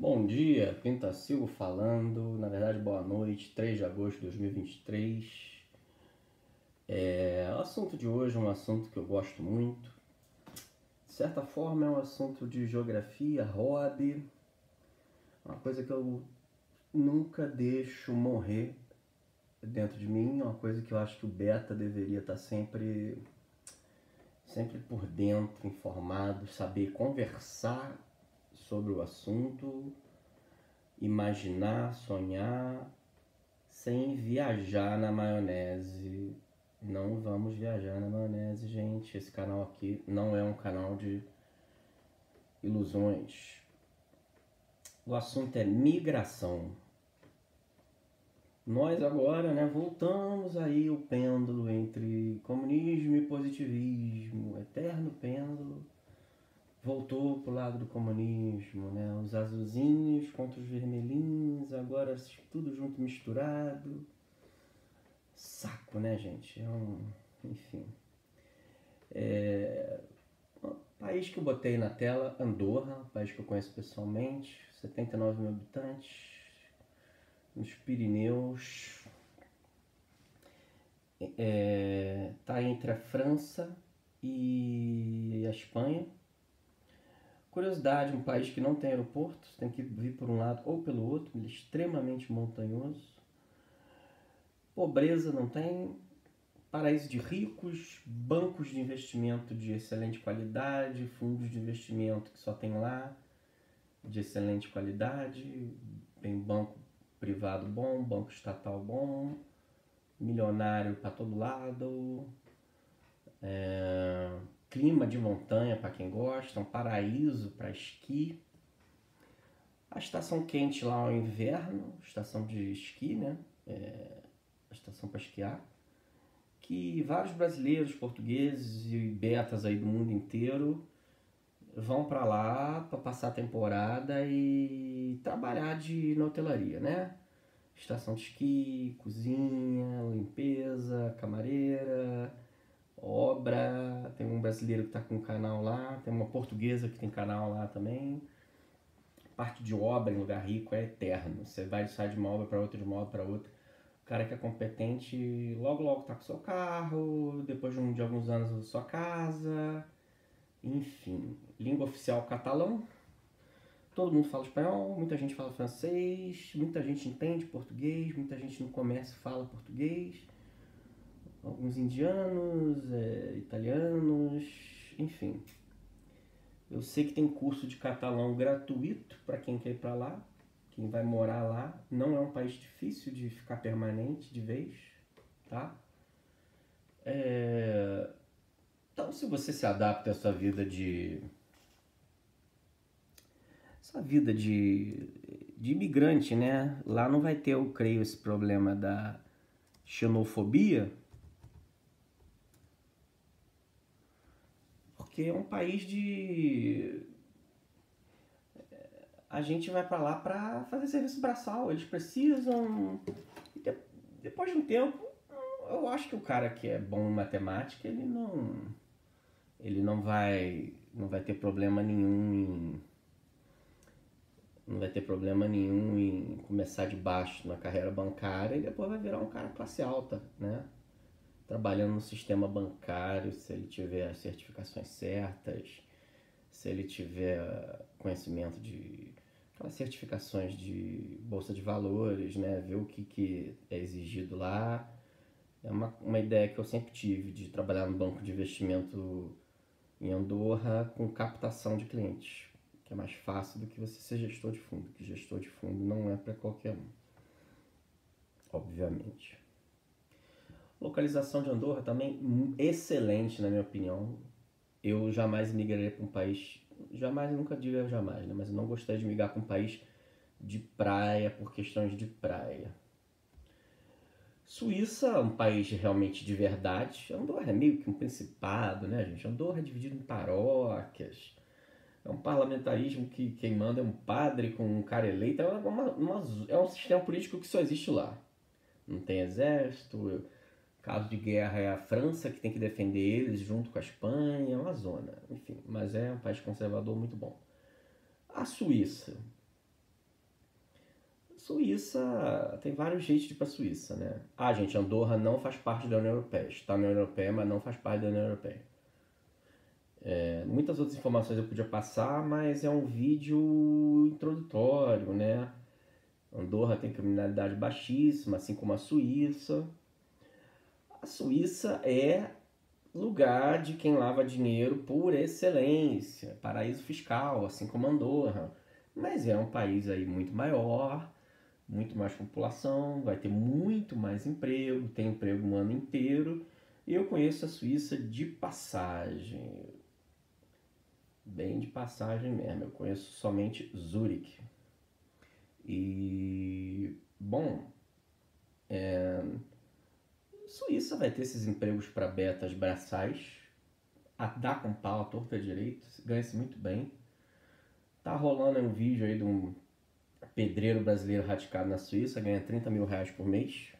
Bom dia, Pintacilgo falando, na verdade boa noite, 3 de agosto de 2023. O assunto de hoje é um assunto que eu gosto muito. De certa forma é um assunto de geografia, hobby, uma coisa que eu nunca deixo morrer dentro de mim, uma coisa que eu acho que o beta deveria estar sempre por dentro, informado, saber conversar sobre o assunto, imaginar, sonhar, sem viajar na maionese. Não vamos viajar na maionese, gente. Esse canal aqui não é um canal de ilusões. O assunto é migração. Nós agora, né, voltamos aí o pêndulo entre comunismo e positivismo, o eterno pêndulo. Voltou pro lado do comunismo, né? Os azulzinhos contra os vermelhinhos, agora tudo junto misturado. Saco, né, gente? Enfim. O país que eu botei na tela, Andorra, país que eu conheço pessoalmente, 79 mil habitantes, nos Pirineus. Tá entre a França e a Espanha. Curiosidade, um país que não tem aeroporto, você tem que vir por um lado ou pelo outro, ele é extremamente montanhoso. Pobreza não tem, paraíso de ricos, bancos de investimento de excelente qualidade, fundos de investimento que só tem lá, de excelente qualidade, tem banco privado bom, banco estatal bom, milionário para todo lado, clima de montanha para quem gosta, um paraíso para esqui. A estação quente lá é o inverno, estação de esqui, né? A estação para esquiar. Que vários brasileiros, portugueses e betas aí do mundo inteiro vão para lá para passar a temporada e trabalhar na hotelaria, né? Estação de esqui, cozinha, limpeza, camareira, obra. Tem um brasileiro que está com um canal lá, tem uma portuguesa que tem canal lá também. Parte de obra em lugar rico é eterno. Você vai sair de uma obra para outra, de uma obra para outra. O cara que é competente logo tá com seu carro, depois de alguns anos sua casa, enfim. Língua oficial catalão. Todo mundo fala espanhol, muita gente fala francês, muita gente entende português, muita gente no comércio fala português. Alguns indianos, italianos, enfim. Eu sei que tem curso de catalão gratuito para quem quer ir para lá, quem vai morar lá. Não é um país difícil de ficar permanente de vez, tá? Então, se você se adapta à sua vida de imigrante, né? Lá não vai ter, eu creio, esse problema da xenofobia, porque é um país de a gente vai para lá para fazer serviço braçal. Eles precisam. Depois de um tempo, eu acho que o cara que é bom em matemática, ele não vai ter problema nenhum em começar de baixo na carreira bancária e depois vai virar um cara classe alta, né? Trabalhando no sistema bancário, se ele tiver as certificações certas, se ele tiver conhecimento de aquelas certificações de bolsa de valores, né? Ver o que é exigido lá. É uma ideia que eu sempre tive de trabalhar no banco de investimento em Andorra com captação de clientes, que é mais fácil do que você ser gestor de fundo, que gestor de fundo não é para qualquer um, obviamente. Localização de Andorra também excelente, na minha opinião. Eu jamais migraria para um país, jamais, nunca diga jamais, né? Mas eu não gostaria de migrar para um país de praia por questões de praia. Suíça, um país realmente de verdade. Andorra é meio que um principado, né, gente? Andorra é dividido em paróquias. É um parlamentarismo que quem manda é um padre com um cara eleito. É um sistema político que só existe lá. Não tem exército. Caso de guerra é a França que tem que defender eles junto com a Espanha. É uma zona, enfim. Mas é um país conservador muito bom. A Suíça. Suíça, tem vários jeitos de ir pra Suíça, né? Ah, gente, Andorra não faz parte da União Europeia. Está na União Europeia, mas não faz parte da União Europeia. Muitas outras informações eu podia passar, mas é um vídeo introdutório, né? Andorra tem criminalidade baixíssima, assim como a Suíça. A Suíça é lugar de quem lava dinheiro por excelência, paraíso fiscal, assim como Andorra. Mas é um país aí muito maior, muito mais população, vai ter muito mais emprego, tem emprego o ano inteiro. E eu conheço a Suíça de passagem, bem de passagem mesmo. Eu conheço somente Zurique. E, bom, Suíça vai ter esses empregos para betas braçais, a dar com pau, a torta direito, ganha-se muito bem. Tá rolando um vídeo aí de um pedreiro brasileiro radicado na Suíça, ganha 30 mil reais por mês.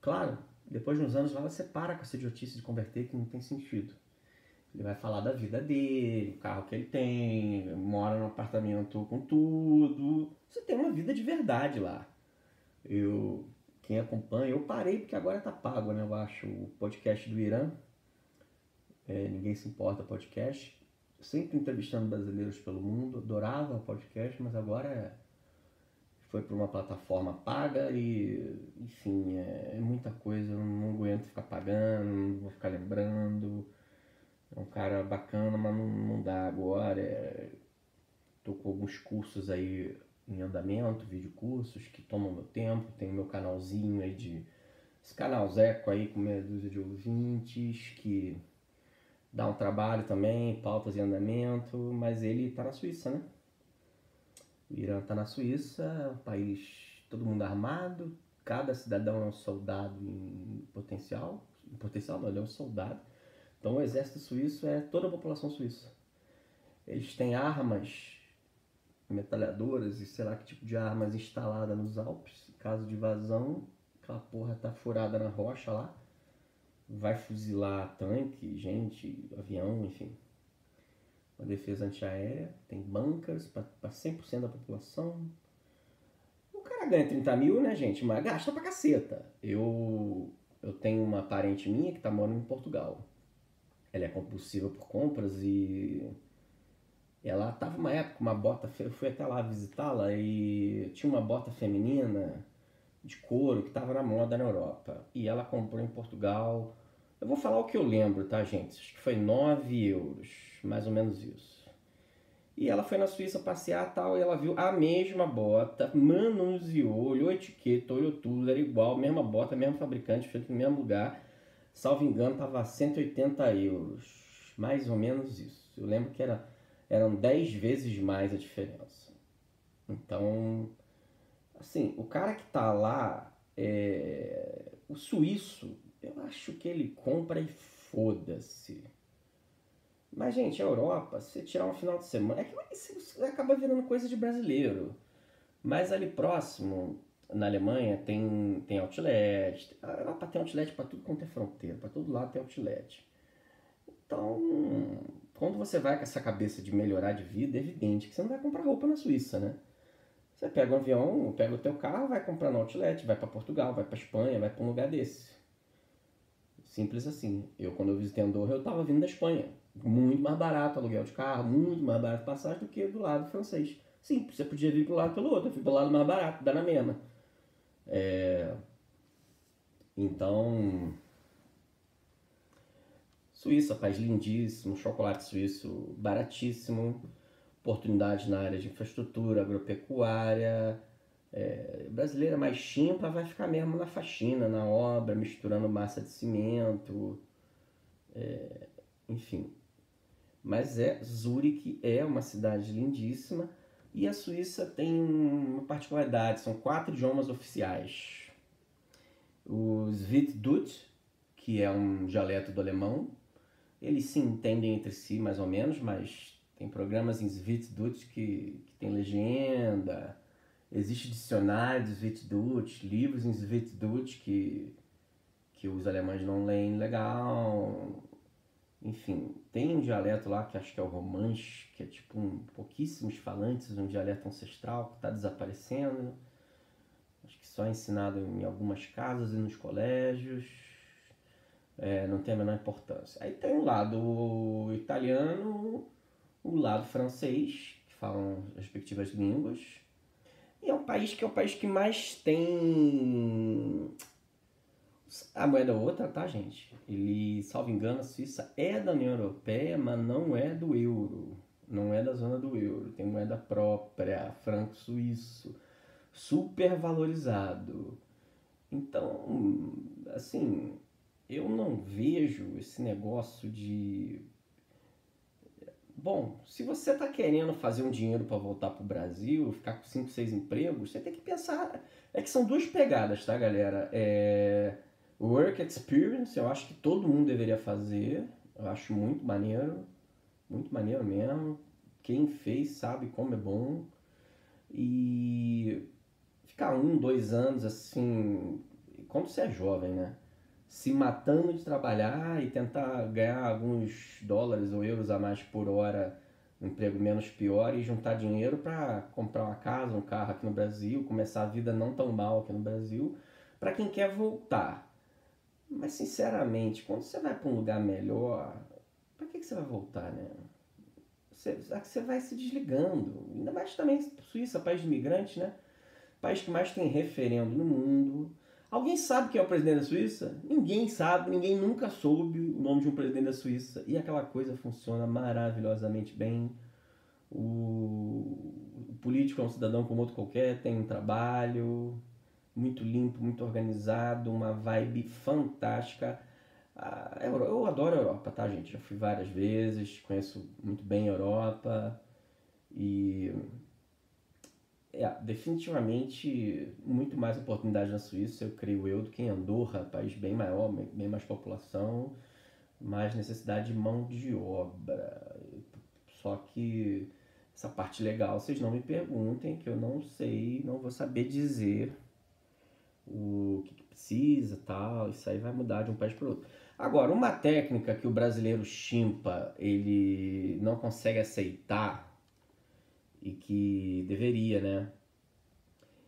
Claro, depois de uns anos lá você para com essa idiotice de converter que não tem sentido. Ele vai falar da vida dele, o carro que ele tem, mora num apartamento com tudo. Você tem uma vida de verdade lá. Quem acompanha, eu parei porque agora tá pago, né? Eu acho o podcast do Irã. Ninguém se importa podcast. Sempre entrevistando brasileiros pelo mundo. Adorava o podcast, mas agora foi para uma plataforma paga e, enfim, é muita coisa. Eu não aguento ficar pagando, não vou ficar lembrando. É um cara bacana, mas não dá agora. Tô com alguns cursos aí em andamento, vídeo cursos que tomam meu tempo. Tem o meu canalzinho aí esse canal Zeco aí com meia dúzia de ouvintes que dá um trabalho também, pautas em andamento, mas ele tá na Suíça, né? O Irã tá na Suíça, é um país todo mundo armado, cada cidadão é um soldado em potencial. Em potencial não, ele é um soldado. Então o exército suíço é toda a população suíça. Eles têm armas, metralhadoras e sei lá que tipo de armas instalada nos Alpes. Em caso de invasão, aquela porra tá furada na rocha lá. Vai fuzilar tanque, gente, avião, enfim. Uma defesa antiaérea, tem bunkers para 100% da população. O cara ganha 30 mil, né, gente? Mas gasta pra caceta. Eu tenho uma parente minha que tá morando em Portugal. Ela é compulsiva por compras e ela tava uma época com uma bota, eu fui até lá visitá-la e tinha uma bota feminina de couro que tava na moda na Europa. E ela comprou em Portugal. Eu vou falar o que eu lembro, tá, gente? Acho que foi 9 euros, mais ou menos isso. E ela foi na Suíça passear e tal, e ela viu a mesma bota, manuseou, olhou a etiqueta, olhou tudo, era igual, mesma bota, mesmo fabricante, feito no mesmo lugar. Salvo engano, tava 180 euros, mais ou menos isso. Eu lembro que eram 10 vezes mais a diferença. Então, assim, o cara que tá lá, o suíço, eu acho que ele compra e foda-se. Mas, gente, a Europa, se você tirar um final de semana, é que isso acaba virando coisa de brasileiro. Mas ali próximo, na Alemanha, tem outlet. A Europa tem outlet para tudo quanto é fronteira, para todo lado tem outlet. Então, quando você vai com essa cabeça de melhorar de vida, é evidente que você não vai comprar roupa na Suíça, né? Você pega um avião, pega o teu carro, vai comprar no outlet, vai para Portugal, vai para Espanha, vai para um lugar desse. Simples assim. Quando eu visitei Andorra, eu estava vindo da Espanha. Muito mais barato aluguel de carro, muito mais barato passagem do que do lado francês. Sim, você podia vir para um lado pelo outro, eu fui pelo lado mais barato, dá na mesma. Então, Suíça, país lindíssimo, chocolate suíço baratíssimo, oportunidades na área de infraestrutura, agropecuária. Brasileira mais chimpa vai ficar mesmo na faxina, na obra, misturando massa de cimento, enfim. Mas Zurique é uma cidade lindíssima e a Suíça tem uma particularidade, são 4 idiomas oficiais. O Schweizerdeutsch, que é um dialeto do alemão, eles se entendem entre si mais ou menos, mas tem programas em Schweizerdeutsch que tem legenda, existe dicionário de Schweizerdeutsch, livros em Schweizerdeutsch que os alemães não leem legal. Enfim, tem um dialeto lá que acho que é o romanche, que é tipo pouquíssimos falantes, um dialeto ancestral que está desaparecendo. só é ensinado em algumas casas e nos colégios, não tem a menor importância. Aí tem o lado italiano, o lado francês, que falam as respectivas línguas, e é um país que mais tem a moeda outra, tá, gente? Ele, salvo engano, a Suíça é da União Europeia, mas não é do euro. Não é da zona do euro. Tem moeda própria, franco suíço, super valorizado. Então, assim, eu não vejo esse negócio de... Bom, se você tá querendo fazer um dinheiro para voltar pro Brasil, ficar com 5, 6 empregos, você tem que pensar... É que são duas pegadas, tá, galera? Work experience, eu acho que todo mundo deveria fazer. Eu acho muito maneiro mesmo. Quem fez sabe como é bom. E ficar 1, 2 anos assim, quando você é jovem, né? Se matando de trabalhar e tentar ganhar alguns dólares ou euros a mais por hora, um emprego menos pior, e juntar dinheiro para comprar uma casa, um carro aqui no Brasil, começar a vida não tão mal aqui no Brasil, para quem quer voltar. Mas sinceramente, quando você vai para um lugar melhor, para que você vai voltar, né? Você vai se desligando. Ainda mais também Suíça, país de imigrantes, né? País que mais tem referendo no mundo. Alguém sabe quem é o presidente da Suíça? Ninguém sabe, ninguém nunca soube o nome de um presidente da Suíça. E aquela coisa funciona maravilhosamente bem. O político é um cidadão como outro qualquer, tem um trabalho muito limpo, muito organizado, uma vibe fantástica. Eu adoro a Europa, tá, gente? Já fui várias vezes, conheço muito bem a Europa e definitivamente muito mais oportunidade na Suíça, eu creio eu, do que em Andorra, país bem maior, bem mais população, mais necessidade de mão de obra. Só que essa parte legal, vocês não me perguntem, que eu não sei, não vou saber dizer o que precisa, tal, isso aí vai mudar de um país para o outro. Agora, uma técnica que o brasileiro chimpa, ele não consegue aceitar e que deveria, né?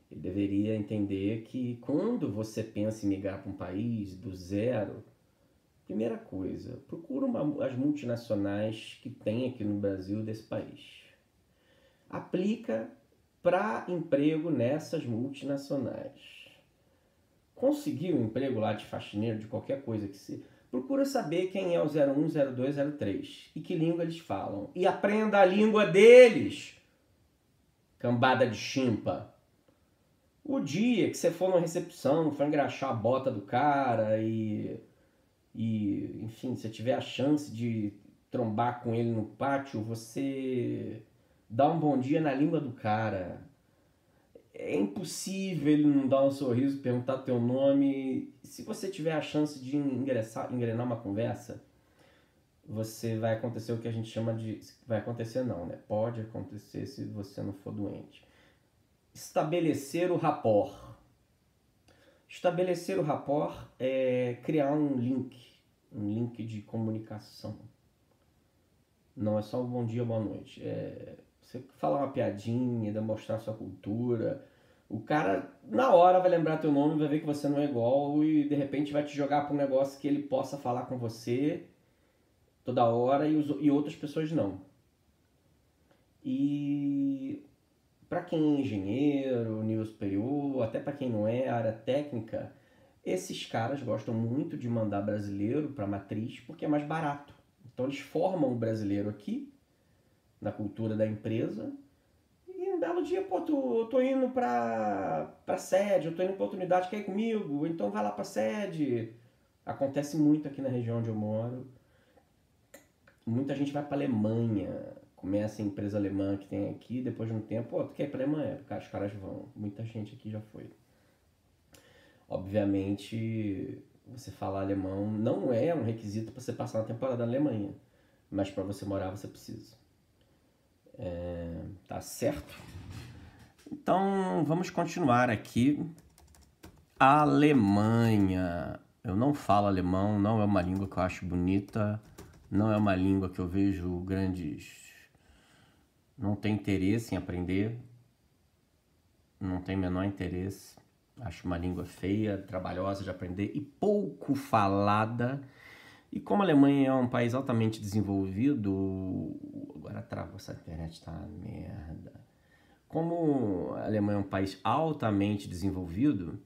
Ele deveria entender que quando você pensa em migrar para um país do zero, primeira coisa, procura as multinacionais que tem aqui no Brasil desse país. Aplica para emprego nessas multinacionais. Conseguiu um emprego lá de faxineiro, de qualquer coisa que se... Procura saber quem é o 01, 02, 03 e que língua eles falam. E aprenda a língua deles, cambada de chimpa. O dia que você for numa recepção, for engraxar a bota do cara enfim, se tiver a chance de trombar com ele no pátio, você dá um bom dia na língua do cara. É impossível ele não dar um sorriso, perguntar teu nome. Se você tiver a chance de engrenar uma conversa, vai acontecer o que a gente chama de... Vai acontecer não, né? Pode acontecer se você não for doente. Estabelecer o rapport. Estabelecer o rapport é criar um link de comunicação. Não é só um bom dia, boa noite. Você falar uma piadinha, demonstrar sua cultura. O cara, na hora, vai lembrar teu nome, vai ver que você não é igual e, de repente, vai te jogar para um negócio que ele possa falar com você toda hora e outras pessoas não. E para quem é engenheiro, nível superior, até para quem não é, área técnica, esses caras gostam muito de mandar brasileiro para matriz porque é mais barato. Então eles formam o brasileiro aqui, na cultura da empresa, e um belo dia, pô, eu tô indo pra sede, eu tô indo pra outra unidade, quer ir comigo? Então vai lá pra sede. Acontece muito aqui na região onde eu moro. Muita gente vai pra Alemanha, começa a empresa alemã que tem aqui, depois de um tempo, pô, tu quer ir pra Alemanha? Os caras vão. Muita gente aqui já foi. Obviamente, você falar alemão não é um requisito para você passar uma temporada na Alemanha, mas para você morar você precisa. Tá certo? Então, vamos continuar aqui. Alemanha. Eu não falo alemão, não é uma língua que eu acho bonita, não é uma língua que eu vejo grandes... Não tenho interesse em aprender, não tenho o menor interesse. Acho uma língua feia, trabalhosa de aprender e pouco falada. E como a Alemanha é um país altamente desenvolvido, agora travou essa internet, tá uma merda. Como a Alemanha é um país altamente desenvolvido,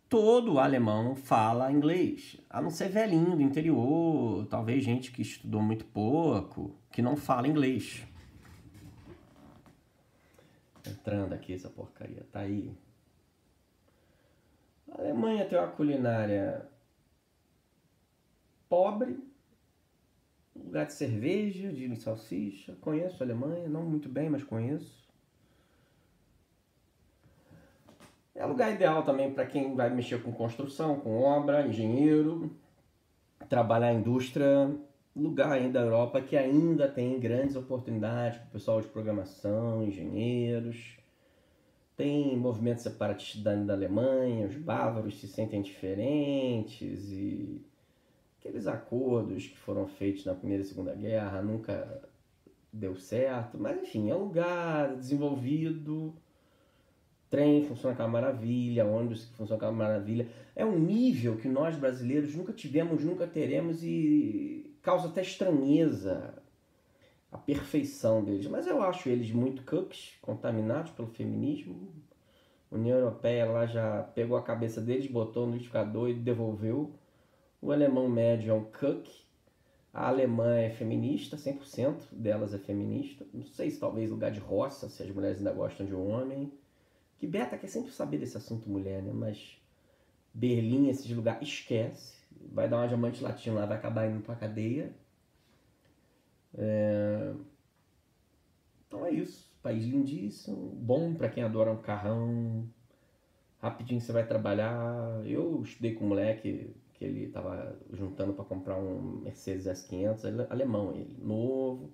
todo alemão fala inglês, a não ser velhinho do interior, talvez gente que estudou muito pouco, que não fala inglês. Entrando aqui essa porcaria, tá aí. A Alemanha tem uma culinária pobre, lugar de cerveja, de salsicha. Conheço a Alemanha, não muito bem, mas conheço. É lugar ideal também para quem vai mexer com construção, com obra, engenheiro, trabalhar em indústria. Lugar ainda da Europa que ainda tem grandes oportunidades para o pessoal de programação, engenheiros. Tem movimentos separatistas da Alemanha, os bávaros se sentem diferentes e aqueles acordos que foram feitos na Primeira e Segunda Guerra nunca deu certo. Mas enfim, é um lugar desenvolvido, trem funciona com uma maravilha, ônibus funciona com uma maravilha. É um nível que nós brasileiros nunca tivemos, nunca teremos e causa até estranheza a perfeição deles. Mas eu acho eles muito cooks, contaminados pelo feminismo. A União Europeia lá já pegou a cabeça deles, botou no liquidificador e devolveu. O alemão médio é um cook. A alemã é feminista, 100% delas é feminista. Não sei se talvez lugar de roça, se as mulheres ainda gostam de um homem. Que Beta quer sempre saber desse assunto mulher, né? Mas Berlim, esses lugares, esquece. Vai dar uma diamante latino lá, vai acabar indo pra cadeia. Então é isso. País lindíssimo. Bom pra quem adora um carrão. Rapidinho você vai trabalhar. Eu estudei com um moleque que ele tava juntando pra comprar um Mercedes S500. Alemão ele, novo.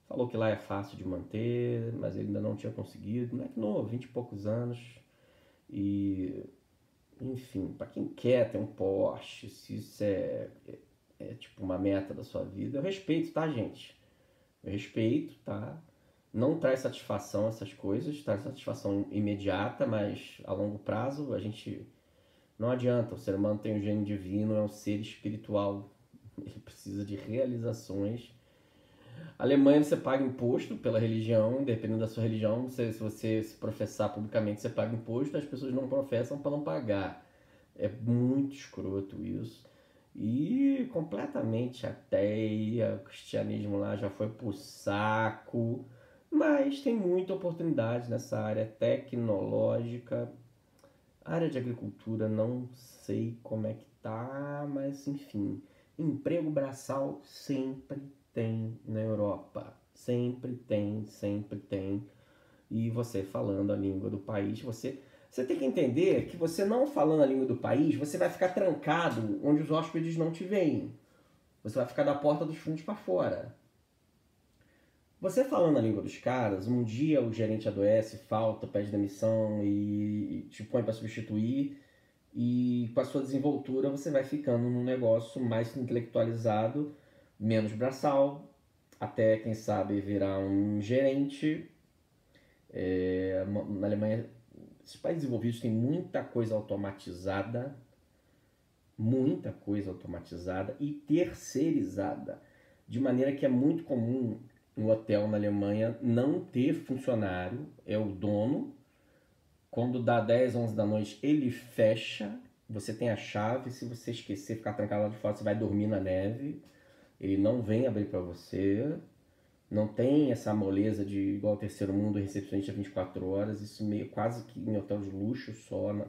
Falou que lá é fácil de manter, mas ele ainda não tinha conseguido. Moleque novo, 20 e poucos anos. E, enfim, para quem quer ter um Porsche, se isso é tipo uma meta da sua vida, eu respeito, tá, gente? Eu respeito, tá? Não traz satisfação essas coisas, traz satisfação imediata, mas a longo prazo a gente não adianta. O ser humano tem um gênio divino, é um ser espiritual. Ele precisa de realizações. A Alemanha você paga imposto pela religião, dependendo da sua religião, se você se professar publicamente, você paga imposto, as pessoas não professam para não pagar. É muito escroto isso. E completamente ateia, o cristianismo lá já foi pro saco, mas tem muita oportunidade nessa área tecnológica. A área de agricultura não sei como é que tá, mas enfim, emprego braçal sempre tem na Europa. Sempre tem, sempre tem. E você falando a língua do país, você tem que entender que você não falando a língua do país, você vai ficar trancado onde os hóspedes não te veem. Você vai ficar da porta dos fundos para fora. Você falando a língua dos caras, um dia o gerente adoece, falta, pede demissão e te põe para substituir, e com a sua desenvoltura você vai ficando num negócio mais intelectualizado, menos braçal, até quem sabe virar um gerente. Na Alemanha, esses países desenvolvidos têm muita coisa automatizada e terceirizada, de maneira que é muito comum um hotel na Alemanha não ter funcionário, é o dono. Quando dá 10, 11 da noite, ele fecha, você tem a chave, se você esquecer, ficar trancado lá de fora, você vai dormir na neve, ele não vem abrir para você, não tem essa moleza de igual ao terceiro mundo, recepcionista 24 horas, isso meio quase que em hotel de luxo só, na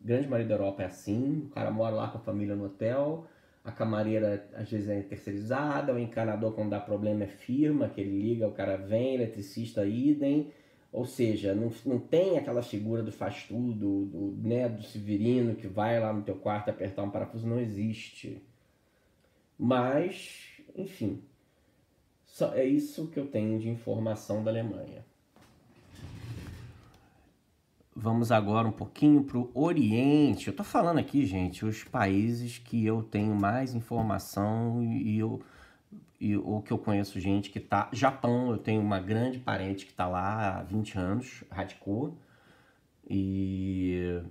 grande maioria da Europa é assim, o cara mora lá com a família no hotel, a camareira às vezes é terceirizada, o encanador quando dá problema é firma, que ele liga, o cara vem, eletricista idem, ou seja, não tem aquela figura do faz tudo, né, do Severino que vai lá no teu quarto apertar um parafuso, não existe. Mas, enfim, é isso que eu tenho de informação da Alemanha. Vamos agora um pouquinho para o Oriente. Eu tô falando aqui, gente, os países que eu tenho mais informação e o que eu conheço gente que tá... Japão, eu tenho uma grande parente que tá lá há 20 anos, radicou. E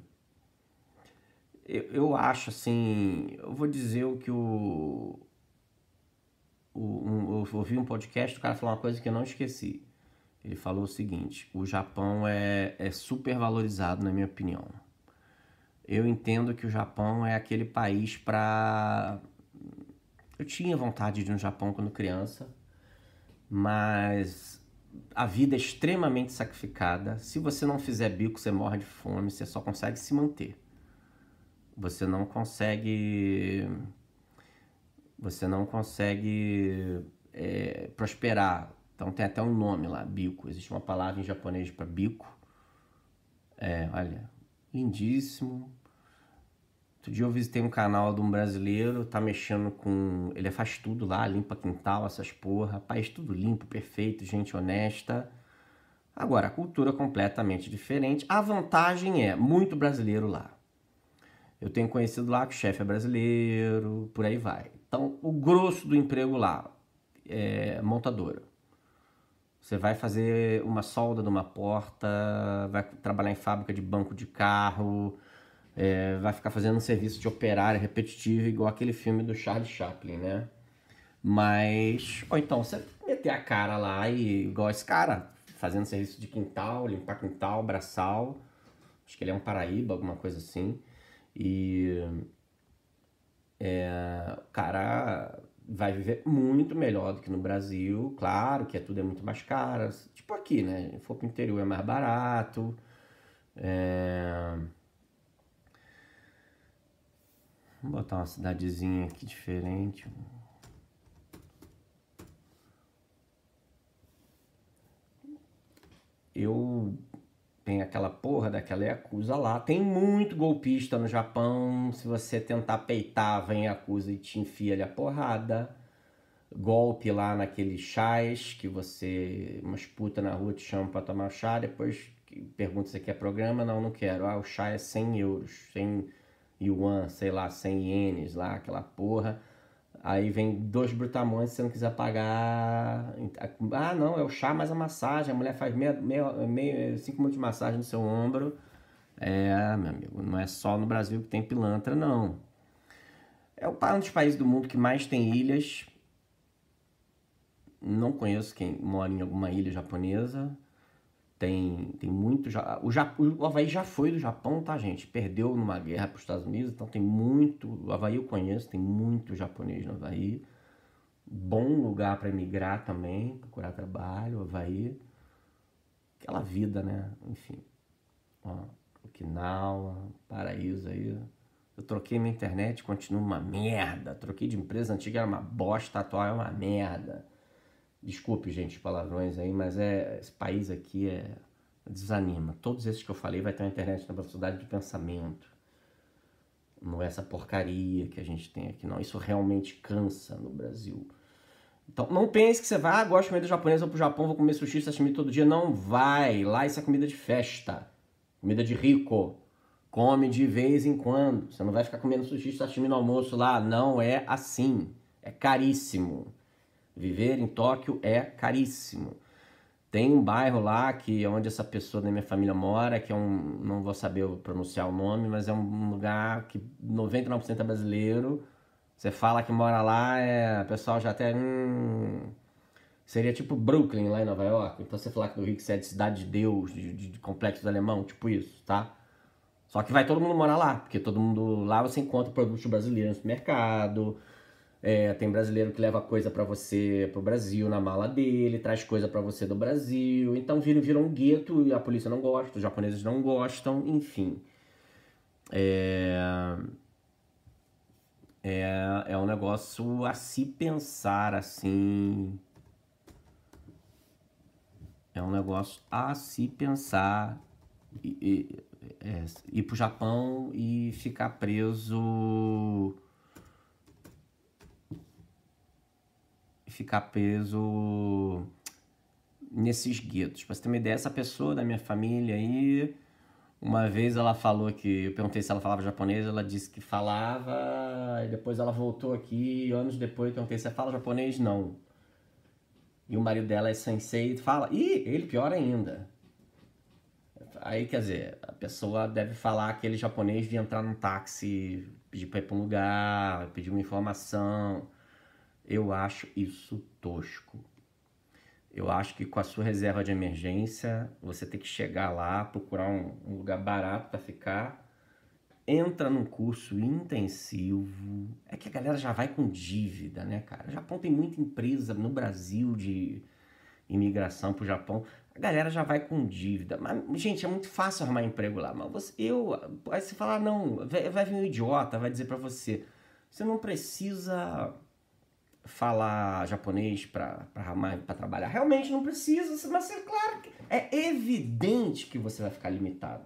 eu acho assim, eu vou dizer o que eu ouvi um podcast, o cara falou uma coisa que eu não esqueci. Ele falou o seguinte: o Japão é super valorizado, na minha opinião. Eu entendo que o Japão é aquele país pra. Eu tinha vontade de ir no Japão quando criança, mas a vida é extremamente sacrificada. Se você não fizer bico, você morre de fome, você só consegue se manter. Você não consegue. Você não consegue prosperar. Então tem até um nome lá, bico. Existe uma palavra em japonês para bico. Olha, lindíssimo. Outro dia eu visitei um canal de um brasileiro, tá mexendo com. Ele faz tudo lá, limpa quintal, essas porra. País tudo limpo, perfeito, gente honesta. Agora, a cultura é completamente diferente. A vantagem é muito brasileiro lá. Eu tenho conhecido lá que o chefe é brasileiro, por aí vai. Então, o grosso do emprego lá é montadora. Você vai fazer uma solda de uma porta, vai trabalhar em fábrica de banco de carro, vai ficar fazendo um serviço de operário repetitivo, igual aquele filme do Charlie Chaplin, né? Mas, ou então você meter a cara lá e igual esse cara, fazendo serviço de quintal, limpar quintal, braçal. Acho que ele é um Paraíba, alguma coisa assim. E o cara vai viver muito melhor do que no Brasil. Claro que tudo é muito mais caro. Tipo aqui, né? Se for pro interior é mais barato. É... Vou botar uma cidadezinha aqui diferente. Eu tenho aquela porra daquela Yakuza lá. Tem muito golpista no Japão. Se você tentar peitar, vem a Yakuza e te enfia ali a porrada. Golpe lá naqueles chás que você, umas putas na rua te chamam pra tomar chá, depois pergunta se quer programa, não, não quero. Ah, o chá é 100 euros, 100 yuan, sei lá, 100 ienes lá, aquela porra. Aí vem dois brutamontes se você não quiser pagar. Ah, não, é o chá mais a massagem. A mulher faz 5 minutos de massagem no seu ombro. Meu amigo, não é só no Brasil que tem pilantra, não. É um dos países do mundo que mais tem ilhas. Não conheço quem mora em alguma ilha japonesa. Tem muito. O Havaí já foi do Japão, tá, gente? Perdeu numa guerra para os Estados Unidos, então tem muito. O Havaí eu conheço, tem muito japonês no Havaí. Bom lugar para emigrar também, procurar trabalho, o Havaí. Aquela vida, né? Enfim. Ó, Okinawa, paraíso aí. Eu troquei minha internet, continua uma merda. Troquei de empresa antiga, era uma bosta, atual é uma merda. Desculpe, gente, os palavrões aí, mas esse país aqui desanima. Todos esses que eu falei vai ter uma internet na velocidade de pensamento. Não é essa porcaria que a gente tem aqui, não. Isso realmente cansa no Brasil. Então, não pense que você vai, gosto de comida japonesa, vou pro Japão, vou comer sushi, sashimi todo dia. Não vai. Lá isso é comida de festa. Comida de rico. Come de vez em quando. Você não vai ficar comendo sushi, sashimi no almoço lá. Não é assim. É caríssimo. Viver em Tóquio é caríssimo. Tem um bairro lá que é onde essa pessoa da minha família mora, que é não vou saber pronunciar o nome, mas é um lugar que 99% é brasileiro. Você fala que mora lá, o pessoal já até seria tipo Brooklyn lá em Nova York. Então você falar que do Rio que você é de Cidade de Deus, de Complexo do Alemão, tipo isso, tá? Só que vai todo mundo morar lá, porque todo mundo lá você encontra produtos brasileiros no supermercado. Tem brasileiro que leva coisa pra você pro Brasil na mala dele, traz coisa pra você do Brasil. Então vira um gueto e a polícia não gosta, os japoneses não gostam, enfim. É um negócio a se pensar assim. É um negócio a se pensar. Ir pro Japão e ficar preso. Ficar preso nesses guetos. Pra você ter uma ideia, essa pessoa da minha família aí, uma vez ela falou que, eu perguntei se ela falava japonês, ela disse que falava, e depois ela voltou aqui, anos depois eu perguntei se ela fala japonês, não. E o marido dela é sensei e fala, ele pior ainda. Aí, quer dizer, a pessoa deve falar aquele japonês de entrar num táxi, pedir pra ir pra um lugar, pedir uma informação. Eu acho isso tosco. Eu acho que com a sua reserva de emergência, você tem que chegar lá, procurar um lugar barato para ficar, entra num curso intensivo. É que a galera já vai com dívida, né, cara? O Japão tem muita empresa no Brasil de imigração pro Japão. A galera já vai com dívida. Mas, gente, é muito fácil arrumar emprego lá. Mas aí você fala, não, vai vir um idiota, vai dizer para você não precisa falar japonês para trabalhar. Realmente não precisa, mas é claro que é evidente que você vai ficar limitado.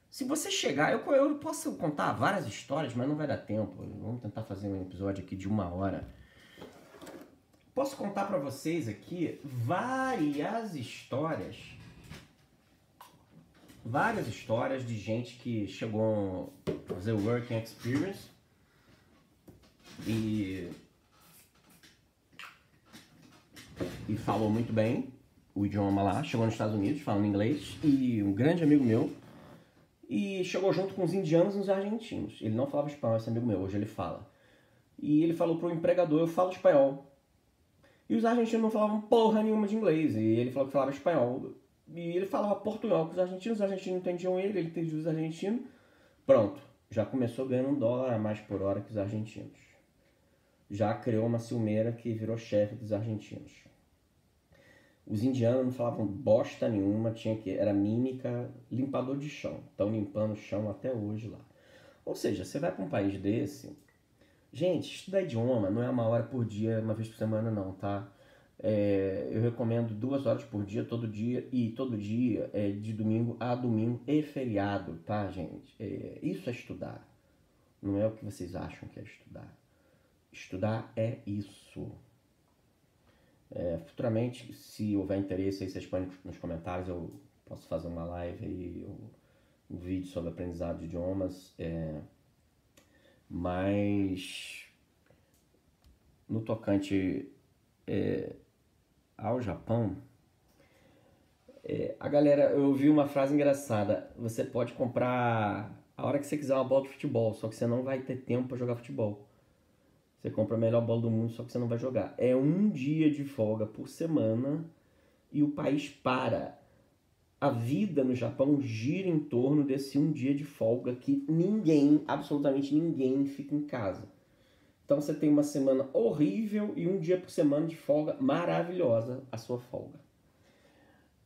Se você chegar, eu posso contar várias histórias, mas não vai dar tempo. Vamos tentar fazer um episódio aqui de 1 hora. Posso contar para vocês aqui várias histórias de gente que chegou a fazer working experience e falou muito bem o idioma lá, chegou nos Estados Unidos falando inglês, e um grande amigo meu, e chegou junto com os indianos e os argentinos. Ele não falava espanhol, esse amigo meu, hoje ele fala. E ele falou pro empregador, eu falo espanhol. E os argentinos não falavam porra nenhuma de inglês, e ele falou que falava espanhol. E ele falava portunhol com os argentinos entendiam ele entendia os argentinos. Pronto, já começou ganhando $1 a mais por hora que os argentinos. Já criou uma ciumeira que virou chefe dos argentinos. Os indianos não falavam bosta nenhuma, era mímica, limpador de chão. Estão limpando o chão até hoje lá. Ou seja, você vai para um país desse... Gente, estudar idioma não é 1 hora por dia, 1 vez por semana não, tá? Eu recomendo 2 horas por dia, todo dia, e todo dia de domingo a domingo e feriado, tá, gente? Isso é estudar. Não é o que vocês acham que é estudar. Estudar é isso. Futuramente, se houver interesse, aí vocês põem nos comentários, eu posso fazer uma live aí, um vídeo sobre aprendizado de idiomas. Mas no tocante ao Japão, a galera, eu ouvi uma frase engraçada: você pode comprar a hora que você quiser uma bola de futebol, só que você não vai ter tempo para jogar futebol. Você compra a melhor bola do mundo, só que você não vai jogar. É um dia de folga por semana e o país para. A vida no Japão gira em torno desse um dia de folga que ninguém, absolutamente ninguém, fica em casa. Então você tem uma semana horrível e um dia por semana de folga maravilhosa, a sua folga.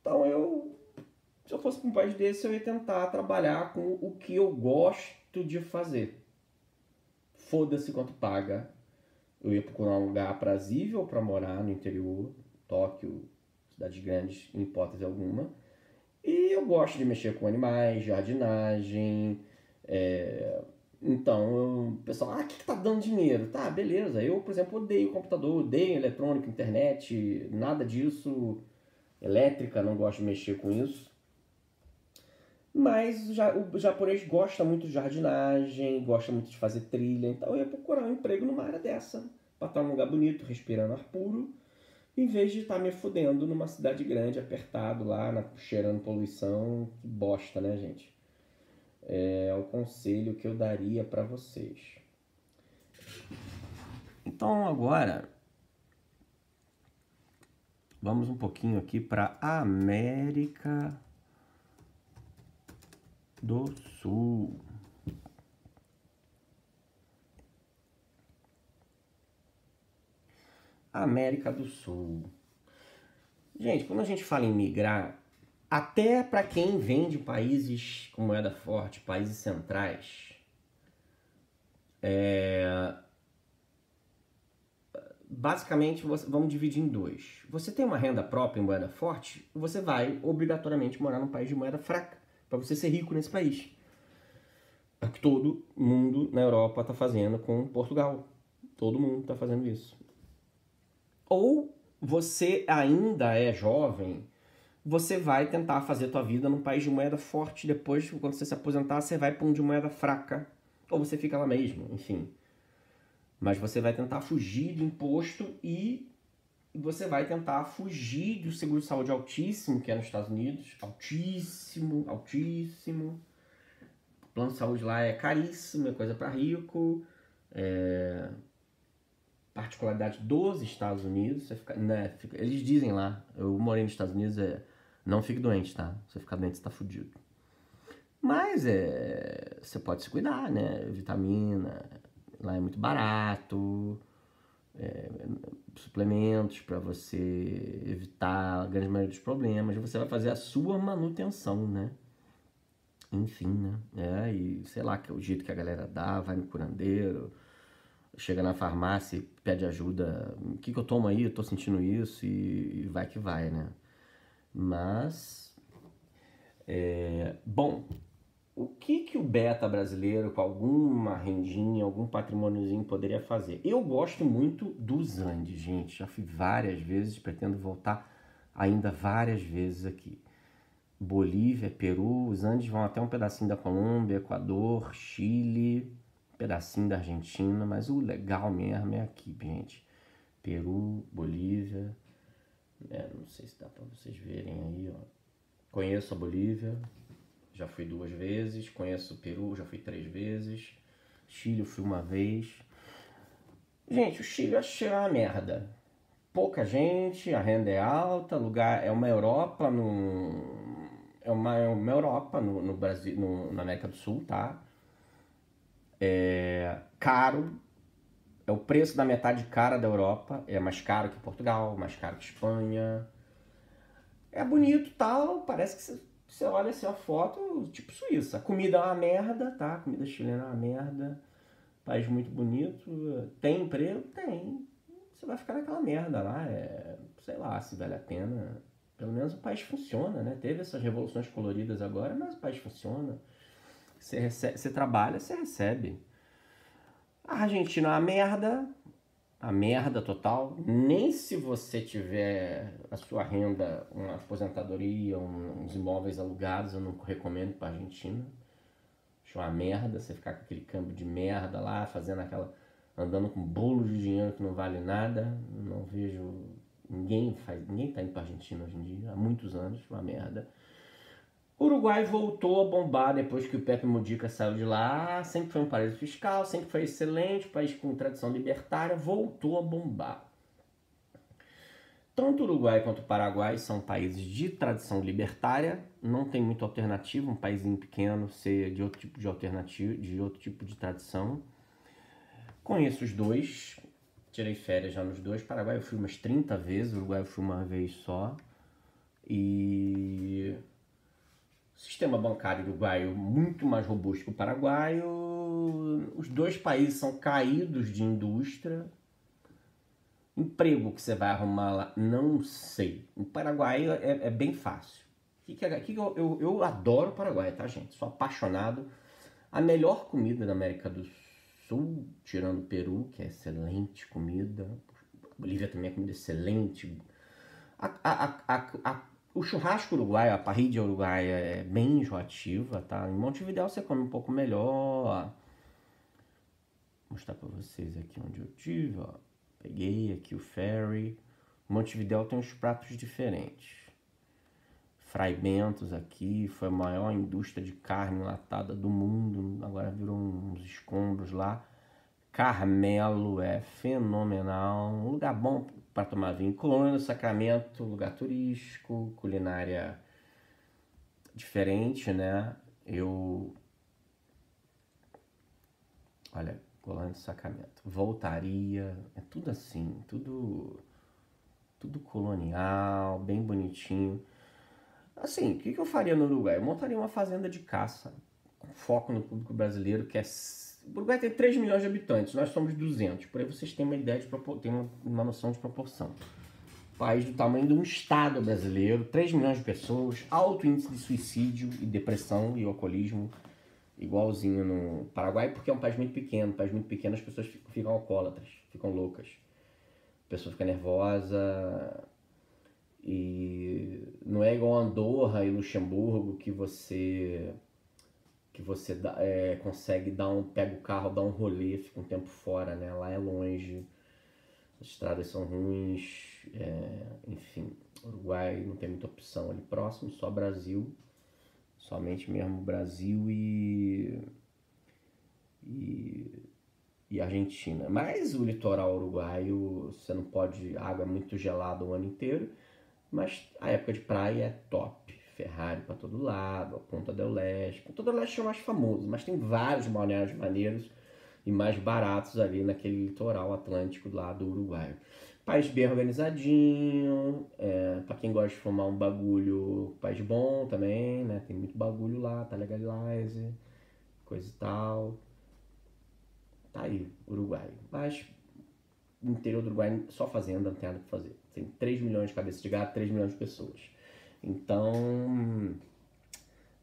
Então se eu fosse para um país desse, eu ia tentar trabalhar com o que eu gosto de fazer. Foda-se quanto paga. Eu ia procurar um lugar aprazível para morar no interior, Tóquio, cidades grandes, em hipótese alguma. E eu gosto de mexer com animais, jardinagem. Então, o pessoal, o que tá dando dinheiro? Tá, beleza. Eu, por exemplo, odeio computador, odeio eletrônica, internet, nada disso. Elétrica, não gosto de mexer com isso. Mas o japonês gosta muito de jardinagem, gosta muito de fazer trilha. Então eu ia procurar um emprego numa área dessa, pra estar num lugar bonito, respirando ar puro, em vez de estar me fudendo numa cidade grande, apertado lá, cheirando poluição. Que bosta, né, gente? É o conselho que eu daria pra vocês. Então agora vamos um pouquinho aqui para América do Sul. América do Sul. Gente, quando a gente fala em migrar, até para quem vem de países com moeda forte, países centrais, basicamente vamos dividir em dois. Você tem uma renda própria em moeda forte, você vai obrigatoriamente morar num país de moeda fraca, para você ser rico nesse país. É o que todo mundo na Europa está fazendo com Portugal. Todo mundo está fazendo isso. Ou você ainda é jovem, você vai tentar fazer a tua vida num país de moeda forte, depois, quando você se aposentar, você vai para um de moeda fraca, ou você fica lá mesmo, enfim. Mas você vai tentar fugir do imposto e e você vai tentar fugir do seguro de saúde altíssimo, que é nos Estados Unidos. Altíssimo, altíssimo. O plano de saúde lá é caríssimo, é coisa para rico. Particularidade dos Estados Unidos, você fica, né, eles dizem lá, eu morei nos Estados Unidos, não fique doente, tá? Se você ficar doente, você tá fudido. Mas você pode se cuidar, né? Vitamina, lá é muito barato, suplementos para você evitar a grande maioria dos problemas, você vai fazer a sua manutenção, né? Enfim, né? E sei lá, que é o jeito que a galera dá, vai no curandeiro, chega na farmácia e pede ajuda. O que eu tomo aí? Eu tô sentindo isso e vai que vai, né? Mas, bom, o que o beta brasileiro com alguma rendinha, algum patrimôniozinho poderia fazer? Eu gosto muito dos Andes, gente. Já fui várias vezes, pretendo voltar ainda várias vezes aqui. Bolívia, Peru, os Andes vão até um pedacinho da Colômbia, Equador, Chile, um pedacinho da Argentina, mas o legal mesmo é aqui, gente. Peru, Bolívia, não sei se dá para vocês verem aí, ó. Conheço a Bolívia, já fui 2 vezes, conheço o Peru, já fui 3 vezes, Chile eu fui uma vez. Gente, o Chile eu achei uma merda. Pouca gente, a renda é alta, lugar é uma Europa é uma Europa no Brasil, na América do Sul, tá? É caro, é o preço da metade cara da Europa, é mais caro que Portugal, mais caro que Espanha. É bonito e tal, parece que você olha assim a foto, tipo Suíça. A comida é uma merda, tá? A comida chilena é uma merda. País muito bonito. Tem emprego? Tem. Você vai ficar naquela merda lá, sei lá se vale a pena. Pelo menos o país funciona, né? Teve essas revoluções coloridas agora, mas o país funciona. Você trabalha, você recebe. A Argentina é uma merda, a merda total. Nem se você tiver a sua renda, uma aposentadoria, uns imóveis alugados, eu não recomendo para a Argentina. Acho uma merda você ficar com aquele câmbio de merda lá, andando com bolo de dinheiro que não vale nada. Não vejo ninguém tá indo para a Argentina hoje em dia, há muitos anos, uma merda. O Uruguai voltou a bombar depois que o Pepe Mujica saiu de lá. Sempre foi um paraíso fiscal, sempre foi excelente, país com tradição libertária, voltou a bombar. Tanto o Uruguai quanto o Paraguai são países de tradição libertária, não tem muita alternativa, um paísinho pequeno ser de outro tipo de alternativa, de outro tipo de tradição. Conheço os dois, tirei férias já nos dois. Paraguai eu fui umas 30 vezes, Uruguai eu fui uma vez só. E sistema bancário uruguaio muito mais robusto que o paraguaio. Os dois países são caídos de indústria. Emprego que você vai arrumar lá, não sei. O Paraguai é bem fácil. Eu adoro o Paraguai, tá, gente? Sou apaixonado. A melhor comida da América do Sul, tirando o Peru, que é excelente comida. A Bolívia também é comida excelente. O churrasco uruguaio, a parrilla uruguaia é bem enjoativa, tá? Em Montevidéu você come um pouco melhor. Vou mostrar pra vocês aqui onde eu tive, ó. Peguei aqui o ferry. Montevidéu tem uns pratos diferentes. Frei Bentos aqui, foi a maior indústria de carne enlatada do mundo. Agora virou uns escombros lá. Carmelo é fenomenal. Um lugar bom para tomar vinho. Colônia do Sacramento, lugar turístico, culinária diferente, né? Olha, Colônia do Sacramento. Voltaria, é tudo assim, tudo colonial, bem bonitinho. Assim, o que eu faria no Uruguai? Eu montaria uma fazenda de caça, com foco no público brasileiro, que é... O Uruguai tem 3 milhões de habitantes, nós somos 200. Por aí vocês têm uma ideia, têm uma noção de proporção. País do tamanho de um estado brasileiro, 3 milhões de pessoas, alto índice de suicídio e depressão e alcoolismo, igualzinho no Paraguai, porque é um país muito pequeno. As pessoas ficam alcoólatras, ficam loucas. A pessoa fica nervosa e não é igual Andorra e Luxemburgo que você consegue pega o carro, dá um rolê, fica um tempo fora, né? Lá é longe, as estradas são ruins, enfim, Uruguai não tem muita opção ali próximo, só Brasil, somente mesmo Brasil e, e Argentina. Mas o litoral uruguaio, você não pode, água é muito gelada o ano inteiro, mas a época de praia é top. Ferrari para todo lado, a Ponta del Este. Ponta del Este é o mais famoso, mas tem vários balneários maneiros e mais baratos ali naquele litoral atlântico lá do Uruguai. País bem organizadinho, para quem gosta de fumar um bagulho, país bom também, né? Tem muito bagulho lá, tá legalize, coisa e tal. Tá aí, Uruguai. Mas no interior do Uruguai, só fazenda, não tem nada pra fazer. Tem 3 milhões de cabeças de gado, 3 milhões de pessoas. Então,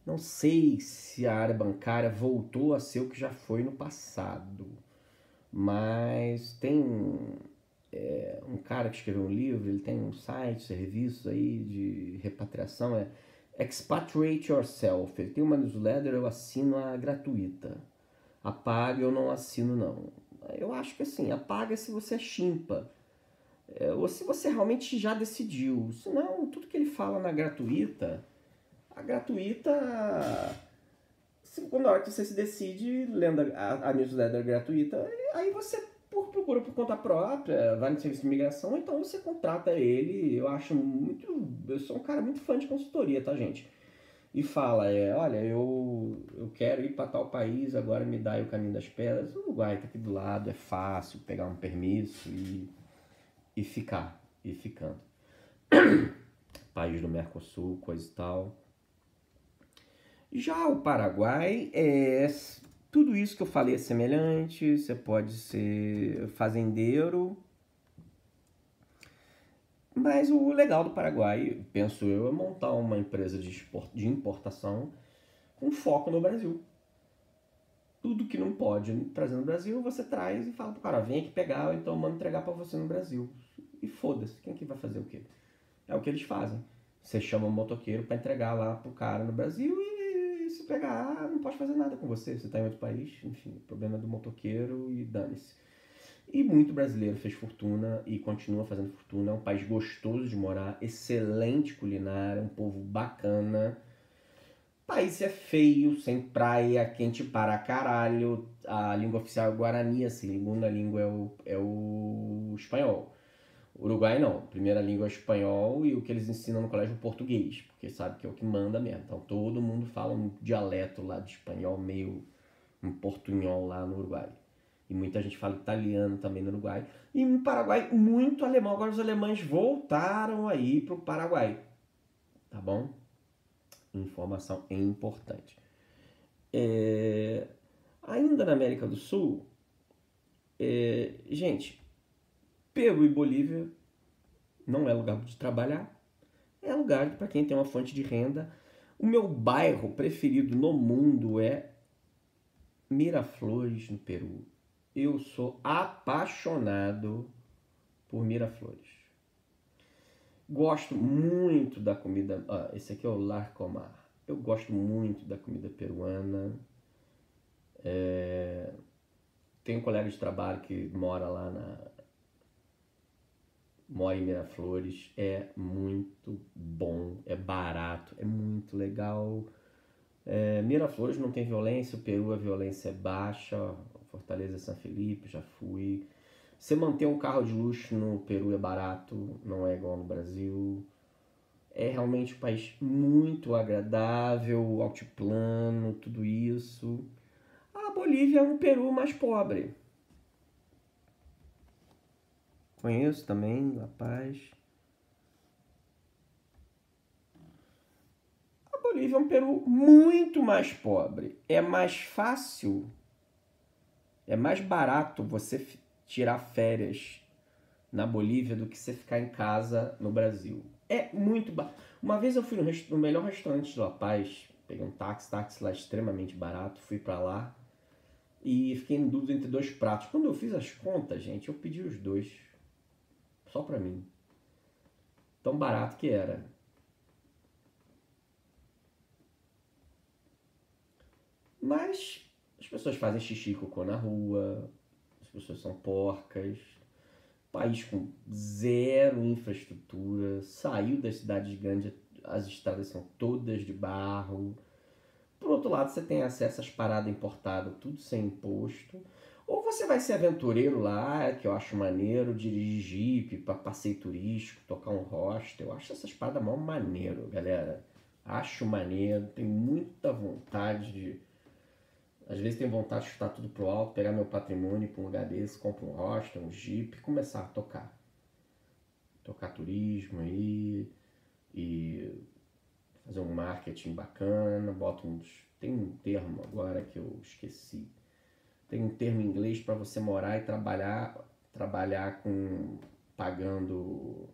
não sei se a área bancária voltou a ser o que já foi no passado. Mas tem um cara que escreveu um livro, ele tem um site, serviços aí de repatriação, Expatriate Yourself. Ele tem uma newsletter, eu assino a gratuita. A paga eu não assino não. Eu acho que assim, a paga é se você é chimpa. Ou se você realmente já decidiu. Senão, tudo que ele fala na gratuita, a gratuita, na hora que você se decide, lendo a newsletter gratuita, aí você procura por conta própria, vai no serviço de imigração, então você contrata ele. Eu sou um cara muito fã de consultoria, tá, gente? E fala, olha, eu quero ir para tal país, agora me dá aí o caminho das pedras. O Uruguai tá aqui do lado, é fácil pegar um permisso e ficar, e ficando. País do Mercosul, coisa e tal. Já o Paraguai tudo isso que eu falei é semelhante. Você pode ser fazendeiro, mas o legal do Paraguai, penso eu, é montar uma empresa de importação com foco no Brasil. Tudo que não pode trazer no Brasil, você traz e fala pro cara, vem aqui pegar, ou então manda entregar para você no Brasil. E foda-se, quem que vai fazer o quê? É o que eles fazem. Você chama um motoqueiro para entregar lá pro cara no Brasil e se pegar, não pode fazer nada com você. Você tá em outro país, enfim, o problema é do motoqueiro e dane-se. E muito brasileiro fez fortuna e continua fazendo fortuna. É um país gostoso de morar, excelente culinária, um povo bacana. O país é feio, sem praia, quente para caralho. A língua oficial é o Guarani, a segunda língua é o espanhol. Uruguai não, primeira língua é espanhol e o que eles ensinam no colégio é o português, porque sabe que é o que manda mesmo. Então todo mundo fala um dialeto lá de espanhol, meio um portunhol lá no Uruguai. E muita gente fala italiano também no Uruguai. E no Paraguai, muito alemão. Agora os alemães voltaram aí pro Paraguai. Tá bom? Informação importante. Ainda na América do Sul, gente, Peru e Bolívia não é lugar de trabalhar, é lugar para quem tem uma fonte de renda. O meu bairro preferido no mundo é Miraflores, no Peru. Eu sou apaixonado por Miraflores. Gosto muito da comida. Esse aqui é o Larcomar. Eu gosto muito da comida peruana. Tenho um colega de trabalho que mora lá mora em Miraflores. É muito bom, é barato, é muito legal. Miraflores não tem violência, o Peru a violência é baixa. Fortaleza, São Felipe, já fui. Você manter um carro de luxo no Peru é barato, não é igual no Brasil. É realmente um país muito agradável, altiplano, tudo isso. A Bolívia é um Peru mais pobre. Conheço também, La Paz. A Bolívia é um Peru muito mais pobre. É mais fácil, é mais barato você tirar férias na Bolívia do que você ficar em casa no Brasil. É muito barato. Uma vez eu fui no melhor restaurante de La Paz, peguei um táxi lá extremamente barato, fui pra lá e fiquei em dúvida entre 2 pratos. Quando eu fiz as contas, gente, eu pedi os 2, só pra mim. Tão barato que era. Mas as pessoas fazem xixi e cocô na rua, as pessoas são porcas. O país com zero infraestrutura, saiu das cidades grandes, as estradas são todas de barro. Por outro lado, você tem acesso às paradas importadas, tudo sem imposto. Ou você vai ser aventureiro lá, que eu acho maneiro, dirigir jipe para passeio turístico, tocar um hostel. Eu acho essas paradas mó maneiro, galera. Acho maneiro, tenho muita vontade de... Às vezes tenho vontade de chutar tudo pro alto, pegar meu patrimônio para um lugar desse, comprar um hostel, um jipe e começar a tocar. Tocar turismo aí e fazer um marketing bacana, boto uns... Tem um termo agora que eu esqueci. Tem um termo em inglês para você morar e trabalhar com pagando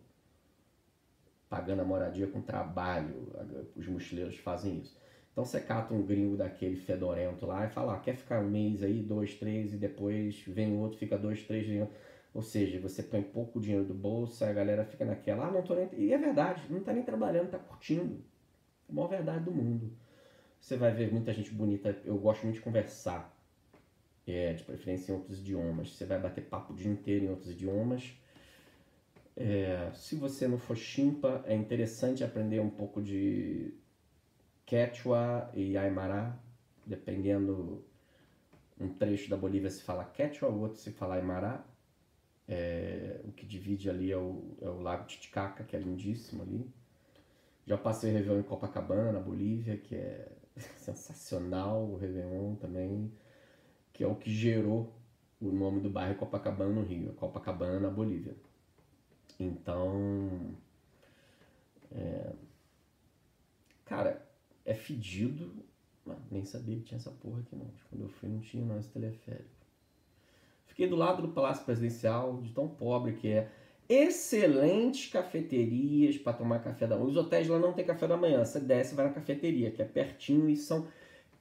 a moradia com trabalho. Os mochileiros fazem isso. Então você cata um gringo daquele fedorento lá e fala, quer ficar um mês aí, 2, 3, e depois vem outro, fica 2, 3, vem outro. Ou seja, você põe pouco dinheiro do bolso, a galera fica naquela, não tô nem... E é verdade, não tá nem trabalhando, tá curtindo. A maior verdade do mundo. Você vai ver muita gente bonita, eu gosto muito de conversar, de preferência em outros idiomas. Você vai bater papo o dia inteiro em outros idiomas. Se você não for chimpa, é interessante aprender um pouco de Quechua e Aymara, dependendo, um trecho da Bolívia se fala Quechua, o outro se fala Aymara. O que divide ali é o Lago Titicaca, que é lindíssimo ali. Já passei o Réveillon em Copacabana, na Bolívia, que é sensacional, o Réveillon também, que é o que gerou o nome do bairro Copacabana no Rio, Copacabana na Bolívia. Então, cara, é fedido, nem sabia que tinha essa porra aqui não. Quando eu fui não tinha não esse teleférico. Fiquei do lado do Palácio Presidencial, de tão pobre que é. Excelentes cafeterias para tomar café da manhã. Os hotéis lá não tem café da manhã. Você desce e vai na cafeteria, que é pertinho, e são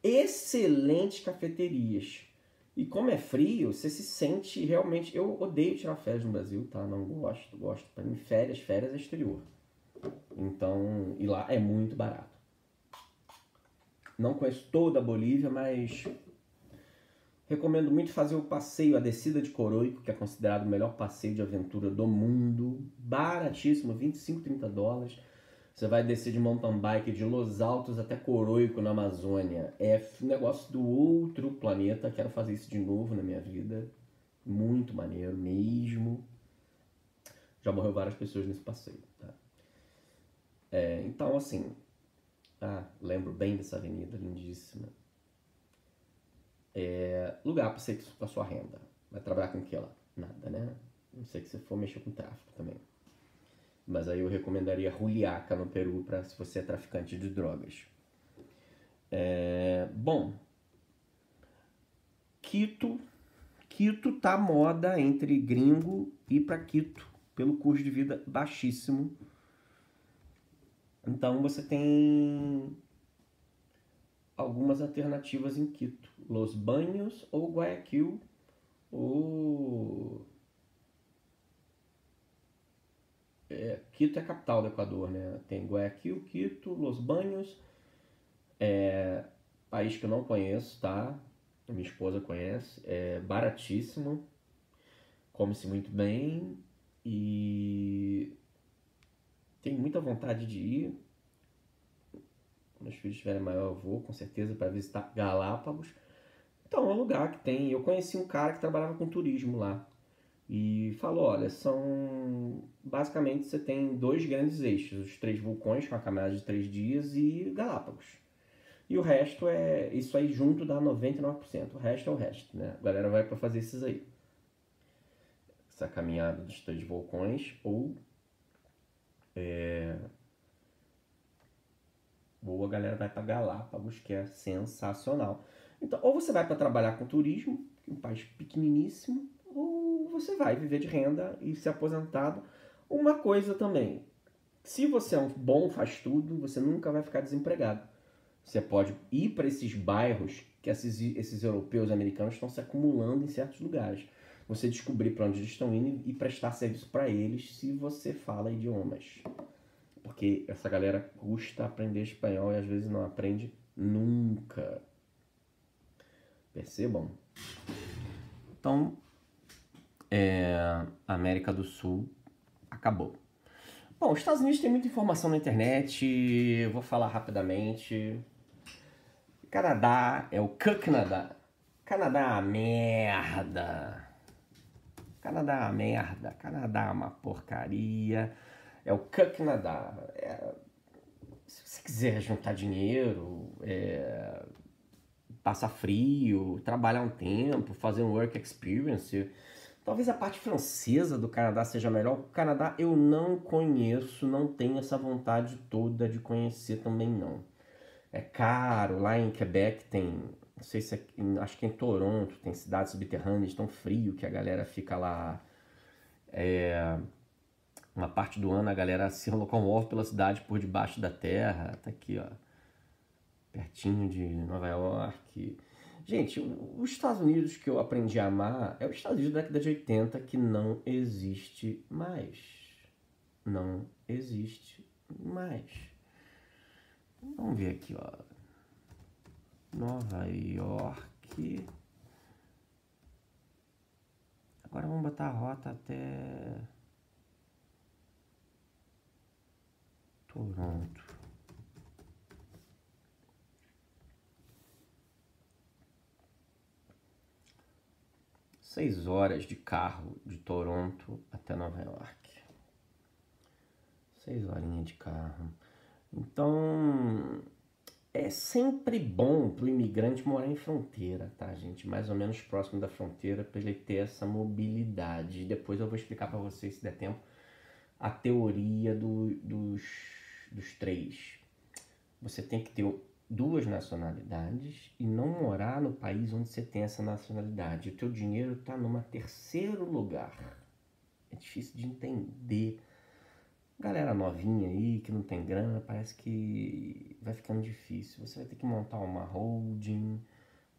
excelentes cafeterias. E como é frio, você se sente realmente... Eu odeio tirar férias no Brasil, tá? Não gosto. Para mim, férias é exterior. Então, e lá é muito barato. Não conheço toda a Bolívia, mas... recomendo muito fazer o passeio, a descida de Coroico, que é considerado o melhor passeio de aventura do mundo. Baratíssimo, 25, 30 dólares. Você vai descer de mountain bike de Los Altos até Coroico, na Amazônia. É um negócio do outro planeta. Quero fazer isso de novo na minha vida. Muito maneiro mesmo. Já morreu várias pessoas nesse passeio. Tá? Então, assim... lembro bem dessa avenida lindíssima. Lugar para você com a sua renda. Vai trabalhar com o que lá? Nada, né? Não sei que você for mexer com tráfico também. Mas aí eu recomendaria Juliaca no Peru para se você é traficante de drogas. Bom, Quito tá moda entre gringo e para Quito, pelo custo de vida baixíssimo. Então você tem algumas alternativas em Quito. Los Baños ou Guayaquil ou... Quito é a capital do Equador, né? Tem Guayaquil, Quito, Los Baños, país que eu não conheço, tá? Minha esposa conhece, é baratíssimo, come-se muito bem e tenho muita vontade de ir. Quando os filhos estiverem maior eu vou, com certeza, para visitar Galápagos. Então, é um lugar que tem... Eu conheci um cara que trabalhava com turismo lá. E falou, olha, basicamente você tem 2 grandes eixos, os 3 vulcões com a caminhada de 3 dias e Galápagos. E o resto isso aí junto dá 99%, o resto é o resto, né? A galera vai para fazer esses aí. Essa caminhada dos 3 vulcões ou a galera vai para Galápagos, que é sensacional. Então, ou você vai para trabalhar com turismo, um país pequeniníssimo, ou você vai viver de renda e ser aposentado. Uma coisa também, se você é um bom faz tudo, você nunca vai ficar desempregado. Você pode ir para esses bairros que esses europeus americanos estão se acumulando em certos lugares. Você descobrir para onde eles estão indo e prestar serviço para eles se você fala idiomas. Porque essa galera custa aprender espanhol e às vezes não aprende nunca. Percebam? Então, América do Sul acabou. Bom, os Estados Unidos tem muita informação na internet, eu vou falar rapidamente. Canadá é o Canadá. Canadá é uma merda. Canadá é uma merda. Canadá é uma porcaria. É o Canadá. Se você quiser juntar dinheiro, passar frio, trabalhar um tempo, fazer um work experience, talvez a parte francesa do Canadá seja melhor. O Canadá eu não conheço, não tenho essa vontade toda de conhecer também não. É caro, lá em Quebec tem, não sei se acho que em Toronto tem cidades subterrâneas tão frio que a galera fica lá, uma parte do ano a galera se locomove pela cidade por debaixo da terra, tá aqui ó, pertinho de Nova York. Gente, os Estados Unidos que eu aprendi a amar é o Estados Unidos da década de 80 que não existe mais. Não existe mais. Vamos ver aqui, ó. Nova York. Agora vamos botar a rota até Toronto. Seis horas de carro de Toronto até Nova York. 6 horinhas de carro. Então, é sempre bom para o imigrante morar em fronteira, tá, gente? Mais ou menos próximo da fronteira, para ele ter essa mobilidade. Depois eu vou explicar para vocês, se der tempo, a teoria dos três. Você tem que ter duas nacionalidades e não morar no país onde você tem essa nacionalidade. O teu dinheiro está num terceiro lugar. É difícil de entender. Galera novinha aí, que não tem grana, parece que vai ficando difícil. Você vai ter que montar uma holding,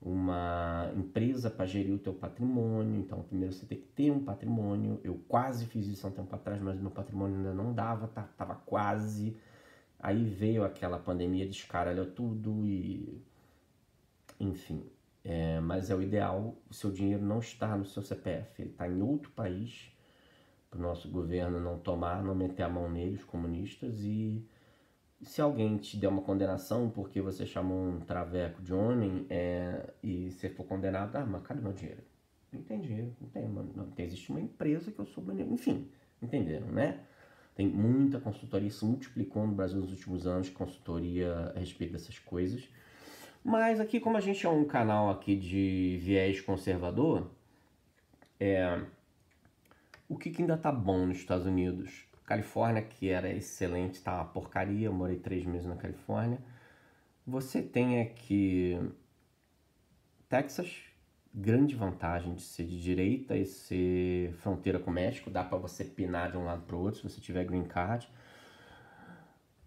uma empresa para gerir o teu patrimônio. Então, primeiro você tem que ter um patrimônio. Eu quase fiz isso há um tempo atrás, mas meu patrimônio ainda não dava, tava quase. Aí veio aquela pandemia, descaralhou tudo e... Enfim, mas é o ideal, o seu dinheiro não está no seu CPF, ele está em outro país, para o nosso governo não tomar, não meter a mão nele, os comunistas, e se alguém te der uma condenação porque você chamou um traveco de homem e você for condenado, mas cadê meu dinheiro? Não tem dinheiro, não tem, mano. Existe uma empresa que eu sou banheiro, enfim, entenderam, né? Tem muita consultoria, se multiplicou no Brasil nos últimos anos, consultoria a respeito dessas coisas. Mas aqui, como a gente é um canal aqui de viés conservador, o que ainda tá bom nos Estados Unidos? Califórnia, que era excelente, tá uma porcaria, eu morei 3 meses na Califórnia. Você tem aqui Texas, grande vantagem de ser de direita e ser fronteira com o México, dá para você pinar de um lado para o outro se você tiver green card.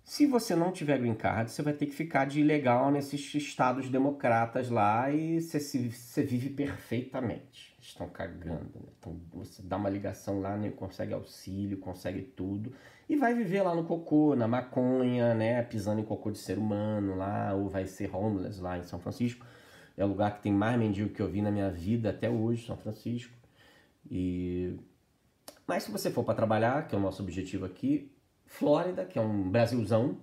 Se você não tiver green card, você vai ter que ficar de ilegal nesses estados democratas lá e você vive perfeitamente. Estão cagando, né? Então você dá uma ligação lá, né? Consegue auxílio, consegue tudo e vai viver lá no cocô, na maconha, né? Pisando em cocô de ser humano lá, ou vai ser homeless lá em São Francisco. É o lugar que tem mais mendigo que eu vi na minha vida até hoje, São Francisco. Mas se você for para trabalhar, que é o nosso objetivo aqui, Flórida, que é um Brasilzão,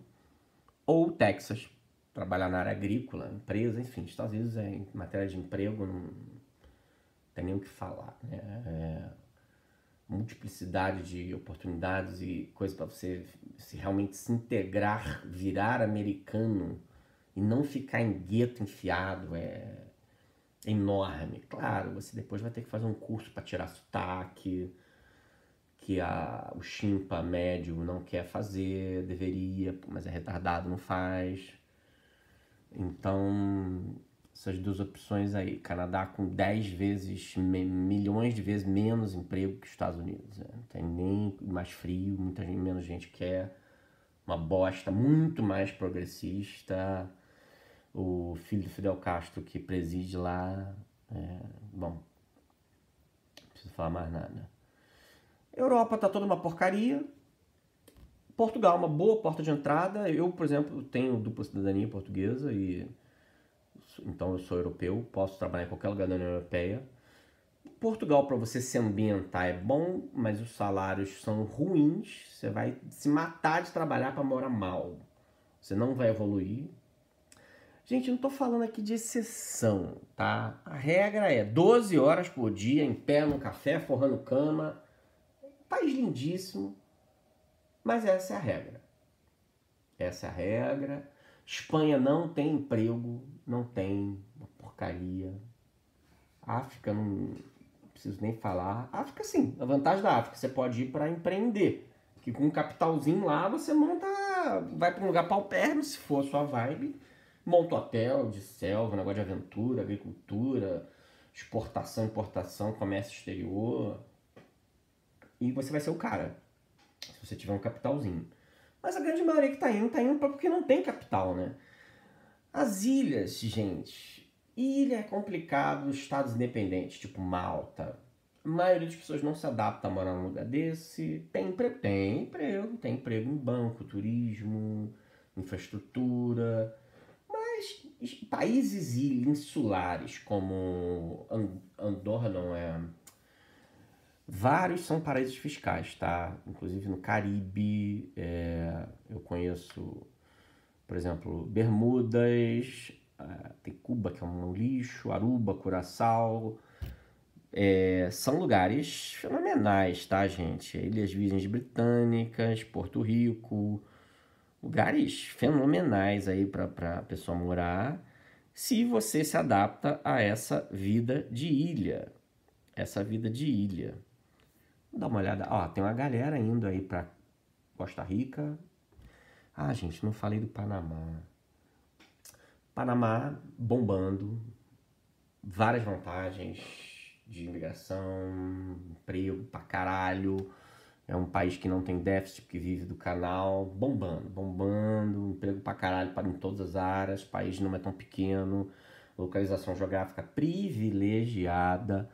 ou Texas, trabalhar na área agrícola, empresa, enfim, Estados Unidos em matéria de emprego não tem nem o que falar, né? Multiplicidade de oportunidades e coisas para você realmente se integrar, virar americano e não ficar em gueto enfiado, é enorme. Claro, você depois vai ter que fazer um curso para tirar sotaque, que o chimpa médio não quer fazer, deveria, mas é retardado, não faz. Então, essas duas opções aí. Canadá com 10 vezes, milhões de vezes menos emprego que os Estados Unidos. Né? Não tem nem mais frio, menos gente quer. Uma bosta muito mais progressista. O filho do Fidel Castro que preside lá. Bom, não preciso falar mais nada. Europa tá toda uma porcaria. Portugal, uma boa porta de entrada. Eu, por exemplo, tenho dupla cidadania portuguesa e então eu sou europeu, posso trabalhar em qualquer lugar da União Europeia. Portugal, para você se ambientar, é bom, mas os salários são ruins. Você vai se matar de trabalhar para morar mal. Você não vai evoluir. Gente, eu não tô falando aqui de exceção, tá? A regra é 12 horas por dia, em pé no café, forrando cama. País lindíssimo, mas essa é a regra. Essa é a regra. Espanha não tem emprego, não tem, uma porcaria. África, não preciso nem falar. África, sim, a vantagem da África, você pode ir para empreender. Que com um capitalzinho lá, você monta, vai para um lugar paupérrimo, se for a sua vibe. Monta hotel de selva, negócio de aventura, agricultura, exportação, importação, comércio exterior. E você vai ser o cara, se você tiver um capitalzinho. Mas a grande maioria que tá indo porque não tem capital, né? As ilhas, gente. Ilha é complicado, estados independentes, tipo Malta. A maioria das pessoas não se adapta a morar num lugar desse. Tem emprego? Tem emprego em banco, turismo, infraestrutura. Mas países insulares como Andorra não é. Vários são paraísos fiscais, tá? Inclusive no Caribe, eu conheço, por exemplo, Bermudas, tem Cuba, que é um lixo, Aruba, Curaçao. São lugares fenomenais, tá, gente? Ilhas Virgens Britânicas, Porto Rico, lugares fenomenais aí para a pessoa morar, se você se adapta a essa vida de ilha. Essa vida de ilha. Dá uma olhada. Ó, tem uma galera indo aí para Costa Rica. Ah, gente, não falei do Panamá. Panamá bombando. Várias vantagens de imigração, emprego pra caralho. É um país que não tem déficit, porque vive do canal. Bombando. Emprego pra caralho em todas as áreas. O país não é tão pequeno. Localização geográfica privilegiada.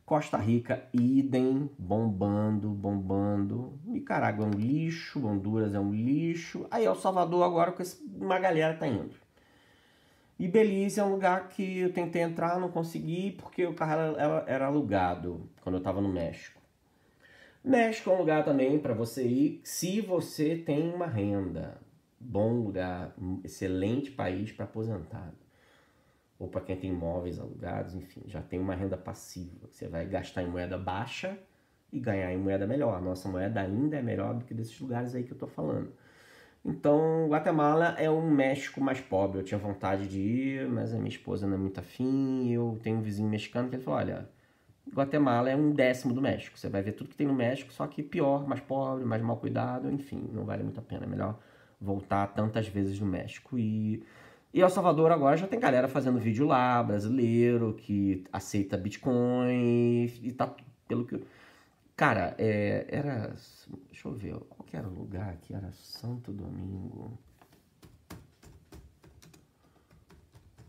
Costa Rica, idem, bombando. Nicarágua é um lixo, Honduras é um lixo. Aí El Salvador agora uma galera tá indo. E Belize é um lugar que eu tentei entrar, não consegui, porque o carro era alugado quando eu tava no México. México é um lugar também para você ir se você tem uma renda. Bom lugar, excelente país para aposentado. Ou para quem tem imóveis alugados, enfim, já tem uma renda passiva. Você vai gastar em moeda baixa e ganhar em moeda melhor. A nossa moeda ainda é melhor do que desses lugares aí que eu tô falando. Então, Guatemala é um México mais pobre. Eu tinha vontade de ir, mas a minha esposa não é muito afim. Eu tenho um vizinho mexicano que ele falou, olha, Guatemala é 1/10 do México. Você vai ver tudo que tem no México, só que pior, mais pobre, mais mal cuidado, enfim, não vale muito a pena. É melhor voltar tantas vezes no México. E El Salvador agora já tem galera fazendo vídeo lá, brasileiro, que aceita Bitcoin e tá pelo que... Cara, era... Deixa eu ver, qual que era o lugar aqui? Era Santo Domingo.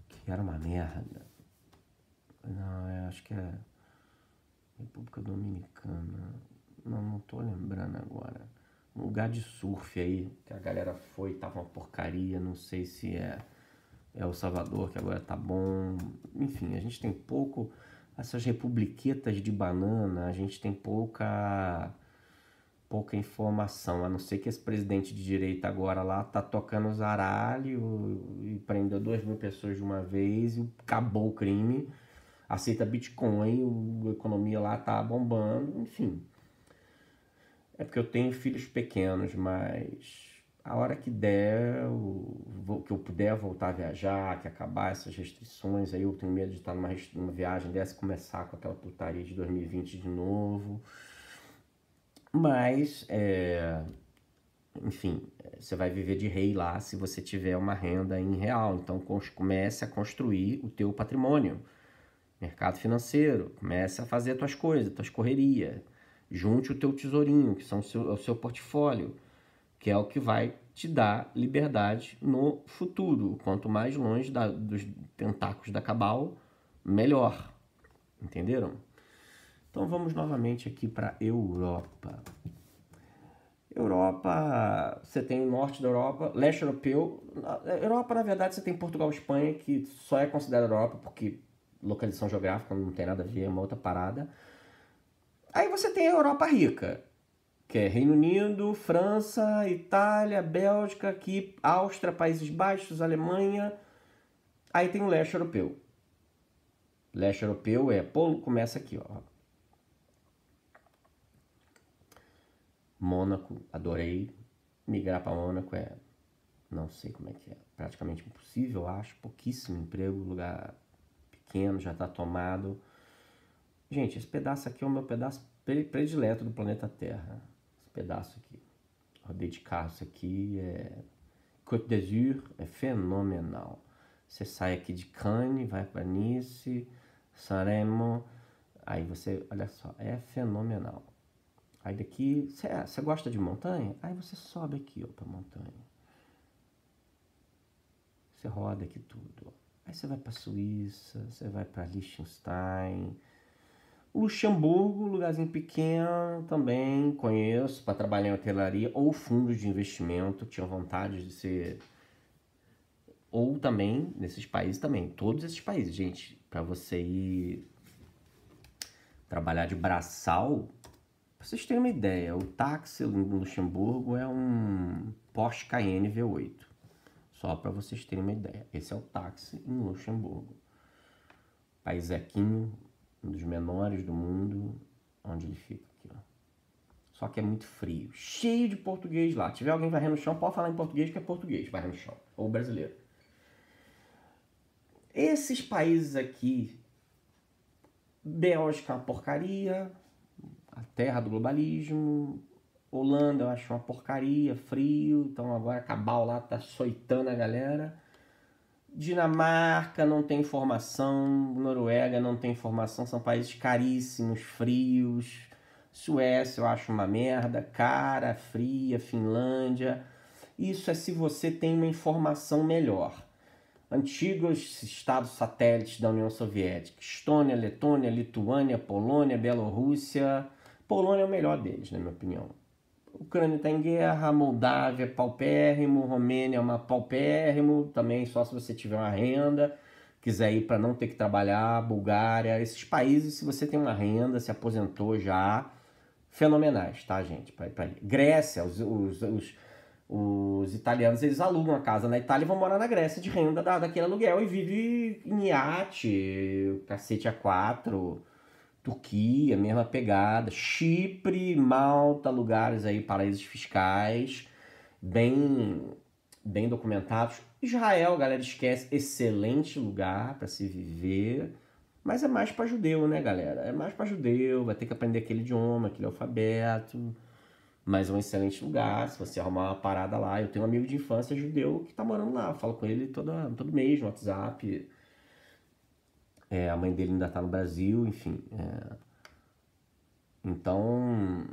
Que era uma merda. Não, acho que é República Dominicana. Não tô lembrando agora. Um lugar de surf aí, que a galera foi, tava uma porcaria, não sei se é El Salvador, que agora tá bom. Enfim, a gente tem pouco... Essas republiquetas de banana, a gente tem pouca informação, a não ser que esse presidente de direita agora lá tá tocando zaralho e prendeu 2.000 pessoas de uma vez e acabou o crime, aceita Bitcoin, a economia lá tá bombando, enfim. É porque eu tenho filhos pequenos, mas a hora que der, que eu puder voltar a viajar, que acabar essas restrições, aí eu tenho medo de estar numa viagem dessa e começar com aquela putaria de 2020 de novo. Mas, enfim, você vai viver de rei lá se você tiver uma renda em real. Então comece a construir o teu patrimônio. Mercado financeiro, comece a fazer as tuas coisas, tuas correrias. Junte o teu tesourinho, que são o seu portfólio, que é o que vai te dar liberdade no futuro. Quanto mais longe dos tentáculos da cabal, melhor. Entenderam? Então vamos novamente aqui para Europa. Europa, você tem o norte da Europa, leste europeu. Europa, na verdade, você tem Portugal e Espanha, que só é considerada Europa porque localização geográfica, não tem nada a ver, é uma outra parada. Aí você tem a Europa rica, que é Reino Unido, França, Itália, Bélgica, aqui, Áustria, Países Baixos, Alemanha. Aí tem o leste europeu. Leste europeu começa aqui, ó. Mônaco, adorei. Migrar para Mônaco não sei como é que é, praticamente impossível, acho. Pouquíssimo emprego, lugar pequeno, já está tomado. Gente, esse pedaço aqui é o meu pedaço predileto do planeta Terra. Esse pedaço aqui. Rodei de carro, isso aqui Côte d'Azur é fenomenal. Você sai aqui de Cannes, vai para Nice, Sanremo, aí você, olha só, é fenomenal. Aí daqui, você gosta de montanha? Aí você sobe aqui, ó, pra montanha. Você roda aqui tudo. Aí você vai pra Suíça, você vai pra Liechtenstein. Luxemburgo, lugarzinho pequeno, também conheço para trabalhar em hotelaria ou fundos de investimento. Tinha vontade de ser... Ou também, nesses países também, todos esses países, gente, para você ir trabalhar de braçal... Pra vocês terem uma ideia, o táxi no Luxemburgo é um Porsche Cayenne V8. Só para vocês terem uma ideia. Esse é o táxi em Luxemburgo. Paisequinho, um dos menores do mundo. Onde ele fica aqui, ó. Só que é muito frio. Cheio de português lá. Se tiver alguém varrendo no chão, pode falar em português que é português, varrendo no chão. Ou brasileiro. Esses países aqui... Bélgica é uma porcaria... A terra do globalismo. Holanda eu acho uma porcaria, frio. Então agora a Cabal lá tá açoitando a galera. Dinamarca não tem informação. Noruega não tem informação. São países caríssimos, frios. Suécia eu acho uma merda. Cara, fria. Finlândia. Isso é se você tem uma informação melhor. Antigos estados satélites da União Soviética. Estônia, Letônia, Lituânia, Polônia, Bielorrússia... Polônia é o melhor deles, na minha opinião. Ucrânia está em guerra, Moldávia é paupérrimo, Romênia é uma paupérrimo, também só se você tiver uma renda, quiser ir para não ter que trabalhar, Bulgária, esses países, se você tem uma renda, se aposentou já, fenomenais, tá, gente? Pra ir. Grécia, os italianos, eles alugam a casa na Itália e vão morar na Grécia de renda daquele aluguel e vive em iate, cacete A4... Turquia, mesma pegada. Chipre, Malta, lugares aí, paraísos fiscais, bem documentados. Israel, galera, esquece, excelente lugar para se viver, mas é mais para judeu, né, galera? É mais para judeu, vai ter que aprender aquele idioma, aquele alfabeto, mas é um excelente lugar, se você arrumar uma parada lá. Eu tenho um amigo de infância judeu que tá morando lá, eu falo com ele todo mês no WhatsApp. A mãe dele ainda tá no Brasil, enfim. Então,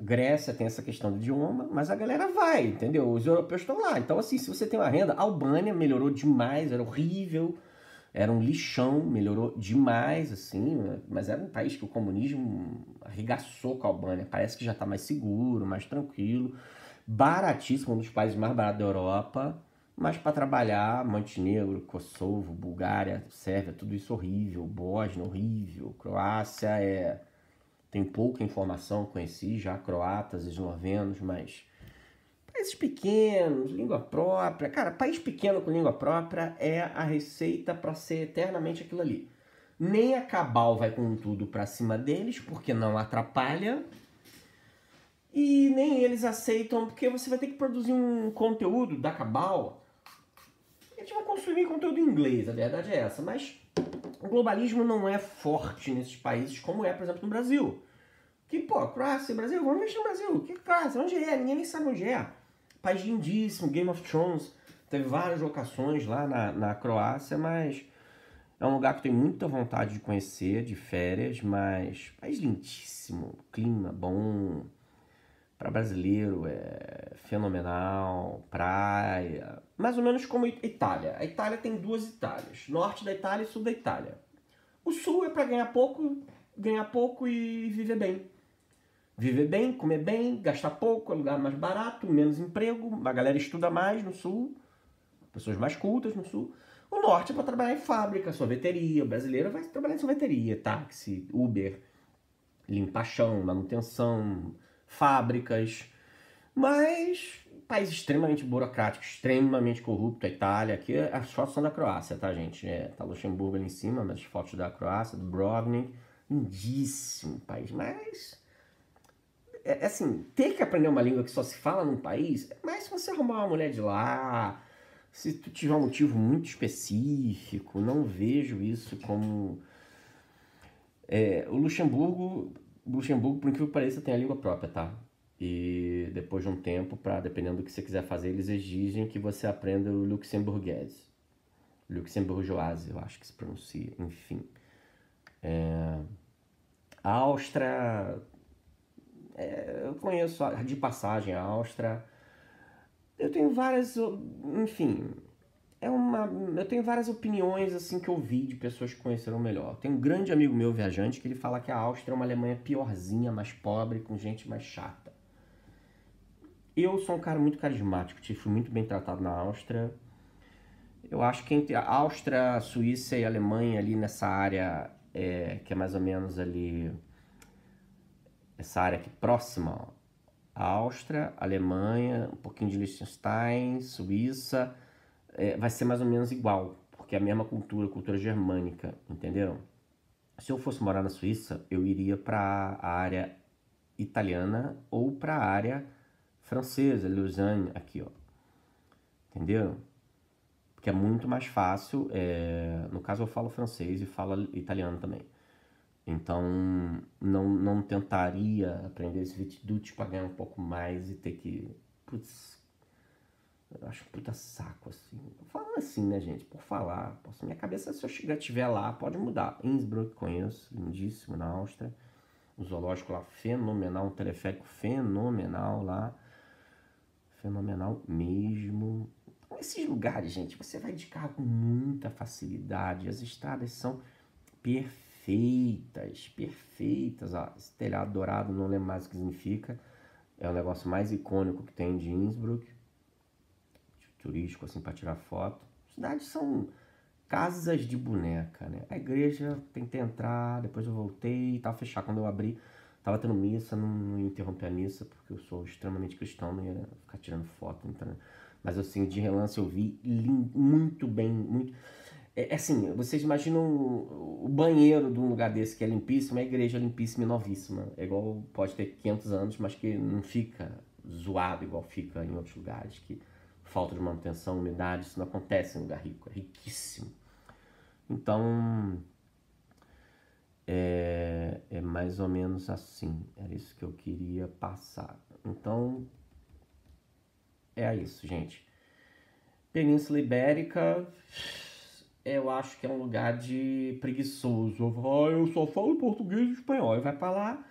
Grécia tem essa questão do idioma, mas a galera vai, entendeu? Os europeus estão lá. Então, assim, se você tem uma renda, a Albânia melhorou demais, era horrível, era um lixão, melhorou demais, assim, mas era um país que o comunismo arregaçou com a Albânia. Parece que já tá mais seguro, mais tranquilo, baratíssimo, um dos países mais baratos da Europa. Mas para trabalhar, Montenegro, Kosovo, Bulgária, Sérvia, tudo isso horrível. Bósnia, horrível. Croácia tem pouca informação, conheci já croatas, eslovenos, mas países pequenos, língua própria. Cara, país pequeno com língua própria é a receita para ser eternamente aquilo ali. Nem a Cabal vai com tudo para cima deles, porque não atrapalha. E nem eles aceitam, porque você vai ter que produzir um conteúdo da Cabal. A gente vai consumir conteúdo em inglês, a verdade é essa, mas o globalismo não é forte nesses países como é, por exemplo, no Brasil. Que, pô, Croácia, Brasil, vamos investir no Brasil. Que Croácia? Onde é? Ninguém nem sabe onde é. País lindíssimo, Game of Thrones. Teve várias locações lá na Croácia, mas é um lugar que eu tenho muita vontade de conhecer, de férias, mas país lindíssimo, clima bom. Para brasileiro é fenomenal, praia, mais ou menos como Itália. A Itália tem duas Itálias, norte da Itália e sul da Itália. O sul é para ganhar pouco e viver bem. Viver bem, comer bem, gastar pouco, é lugar mais barato, menos emprego, a galera estuda mais no sul. pessoas mais cultas no sul. O norte é para trabalhar em fábrica, sorveteria. O brasileiro vai trabalhar em sorveteria, táxi, Uber, limpar chão, manutenção, fábricas. Mas país extremamente burocrático, extremamente corrupto, a Itália. Aqui as fotos são da Croácia, tá, gente? Tá Luxemburgo ali em cima, mas as fotos da Croácia, do Dubrovnik. Lindíssimo país, mas assim, ter que aprender uma língua que só se fala num país, mas se você arrumar uma mulher de lá, se tu tiver um motivo muito específico, não vejo isso como... o Luxemburgo, por incrível que pareça, tem a língua própria, tá? E depois de um tempo, dependendo do que você quiser fazer, eles exigem que você aprenda o luxemburguês. Luxembourgeoise, eu acho que se pronuncia, enfim. A Áustria, eu conheço de passagem a Áustria. Eu tenho várias, enfim, eu tenho várias opiniões assim que eu vi de pessoas que conheceram melhor. Tem um grande amigo meu viajante que ele fala que a Áustria é uma Alemanha piorzinha, mais pobre, com gente mais chata. Eu sou um cara muito carismático, fui muito bem tratado na Áustria. Eu acho que entre a Áustria, a Suíça e a Alemanha ali nessa área, que é mais ou menos ali, essa área aqui próxima, ó, a Áustria, a Alemanha, um pouquinho de Liechtenstein, Suíça, vai ser mais ou menos igual, porque é a mesma cultura germânica, entenderam? Se eu fosse morar na Suíça, eu iria para a área italiana ou para a área francesa, Lausanne, aqui, ó. Entenderam? Porque é muito mais fácil, no caso eu falo francês e falo italiano também. Então, não tentaria aprender esse Witdut para ganhar um pouco mais e ter que... Putz, eu acho um puta saco, assim. Falando assim, né, gente? Por falar. Minha cabeça, se eu estiver lá, pode mudar. Innsbruck, conheço, lindíssimo, na Áustria. O zoológico lá, fenomenal. Um teleférico fenomenal lá. Fenomenal mesmo. Então, esses lugares, gente, você vai de carro com muita facilidade. As estradas são perfeitas. Ó, esse telhado dourado, não lembro mais o que significa. É o negócio mais icônico que tem de Innsbruck. Turístico, assim, para tirar foto. As cidades são casas de boneca, né? A igreja, tentei entrar, depois eu voltei, tava fechado. Quando eu abri, tava tendo missa, não ia interromper a missa, porque eu sou extremamente cristão, não ia ficar tirando foto. Então, mas assim, de relance eu vi muito bem, muito... assim, vocês imaginam o banheiro de um lugar desse que é limpíssimo, a igreja é limpíssima e novíssima. É igual, pode ter 500 anos, mas que não fica zoado igual fica em outros lugares, que falta de manutenção, umidade, isso não acontece em lugar rico, é riquíssimo. Então, é mais ou menos assim, era isso que eu queria passar. Então, é isso, gente. Península Ibérica, eu acho que é um lugar de preguiçoso. Eu só falo português e espanhol, e vai pra lá.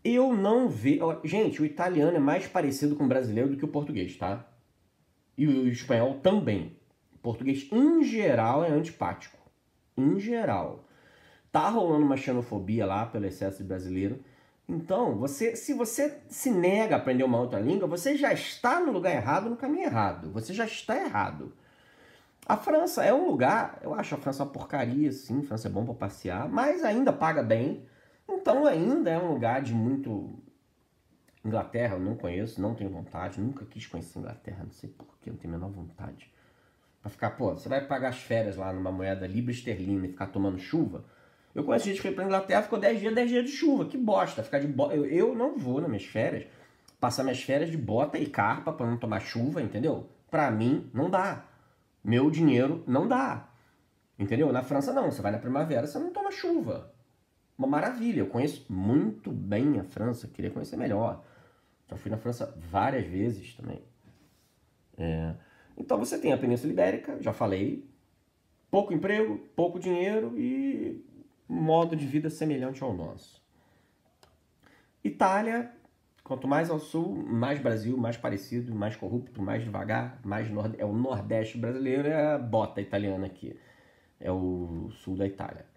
Eu não vejo... Gente, o italiano é mais parecido com o brasileiro do que o português, tá? E o espanhol também. O português, em geral, é antipático. Em geral. Tá rolando uma xenofobia lá pelo excesso de brasileiro. Então, se você se nega a aprender uma outra língua, você já está no lugar errado, no caminho errado. Você já está errado. A França é um lugar... Eu acho a França uma porcaria, sim. A França é bom para passear, mas ainda paga bem. Então, ainda é um lugar de muito... Inglaterra eu não conheço, não tenho vontade, nunca quis conhecer Inglaterra, não sei porquê, não tenho a menor vontade. Pra ficar, você vai pagar as férias lá numa moeda libra esterlina e ficar tomando chuva? Eu conheço gente que foi pra Inglaterra, ficou 10 dias de chuva, que bosta, ficar de bota. Eu não vou nas minhas férias, passar minhas férias de bota e carpa pra não tomar chuva, entendeu? Pra mim, não dá. Meu dinheiro não dá. Entendeu? Na França não, você vai na primavera, você não toma chuva. Uma maravilha, eu conheço muito bem a França, queria conhecer melhor. Já fui na França várias vezes também. Então você tem a Península Ibérica, já falei, pouco emprego, pouco dinheiro e modo de vida semelhante ao nosso. Itália, quanto mais ao sul, mais Brasil, mais parecido, mais corrupto, mais devagar, é o Nordeste brasileiro, é a bota italiana aqui, é o sul da Itália.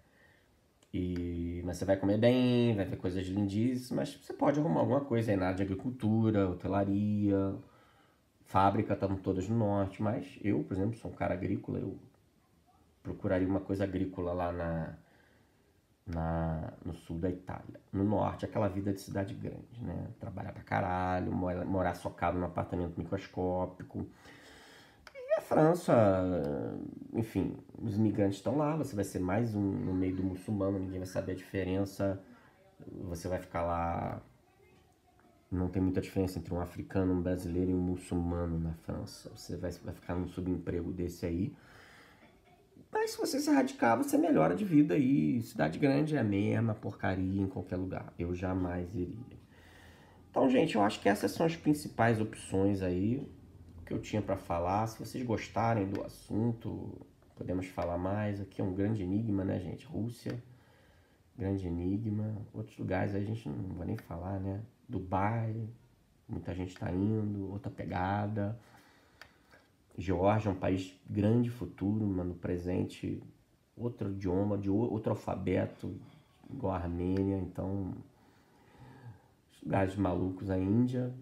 Mas você vai comer bem, vai ver coisas lindíssimas, você pode arrumar alguma coisa aí na área de agricultura, hotelaria, fábricas estão todas no norte, mas eu, por exemplo, sou um cara agrícola, eu procuraria uma coisa agrícola lá no sul da Itália. No norte, aquela vida de cidade grande, né? Trabalhar pra caralho, morar socado num apartamento microscópico. E a França, enfim, os imigrantes estão lá, você vai ser mais um no meio do muçulmano, ninguém vai saber a diferença. Você vai ficar lá. Não tem muita diferença entre um africano, um brasileiro e um muçulmano na França. Você vai ficar num subemprego desse aí. Mas se você se radicar, você melhora de vida aí. Cidade grande é a mesma porcaria em qualquer lugar. Eu jamais iria. Então, gente, eu acho que essas são as principais opções aí que eu tinha para falar. Se vocês gostarem do assunto, podemos falar mais. Aqui é um grande enigma, né, gente? Rússia, grande enigma. Outros lugares aí a gente não vai nem falar, né? Dubai, muita gente está indo, outra pegada. Geórgia é um país grande futuro, mas no presente outro idioma, de outro alfabeto, igual a Armênia. Então, lugares malucos. A Índia,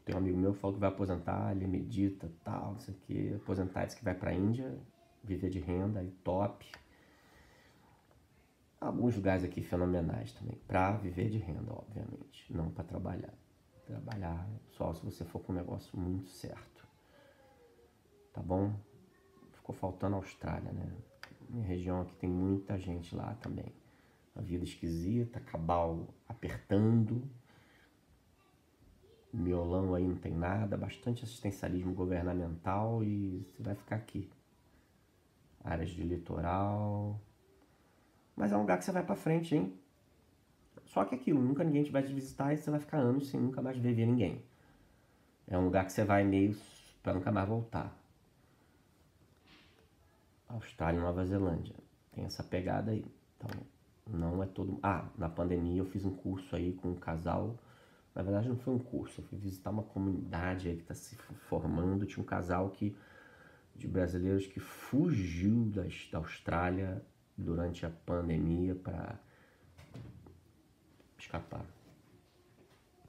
tem um amigo meu que falou que vai aposentar, ele medita, tal, não sei o que, aposentar, disse que vai pra Índia, viver de renda, aí top. Alguns lugares aqui fenomenais também, pra viver de renda, obviamente, não pra trabalhar. Trabalhar só se você for com um negócio muito certo. Tá bom? Ficou faltando a Austrália, né? Minha região aqui tem muita gente lá também. Uma vida esquisita, cabal apertando, miolão aí não tem nada, bastante assistencialismo governamental e você vai ficar aqui. Áreas de litoral. Mas é um lugar que você vai pra frente, hein? Só que aquilo, nunca ninguém te vai te visitar e você vai ficar anos sem nunca mais ver ninguém. É um lugar que você vai meio pra nunca mais voltar. Austrália e Nova Zelândia. Tem essa pegada aí. Então, não é todo... na pandemia eu fiz um curso aí com um casal. Na verdade não foi um curso, eu fui visitar uma comunidade aí que está se formando. Tinha um casal de brasileiros que fugiu da Austrália durante a pandemia para escapar.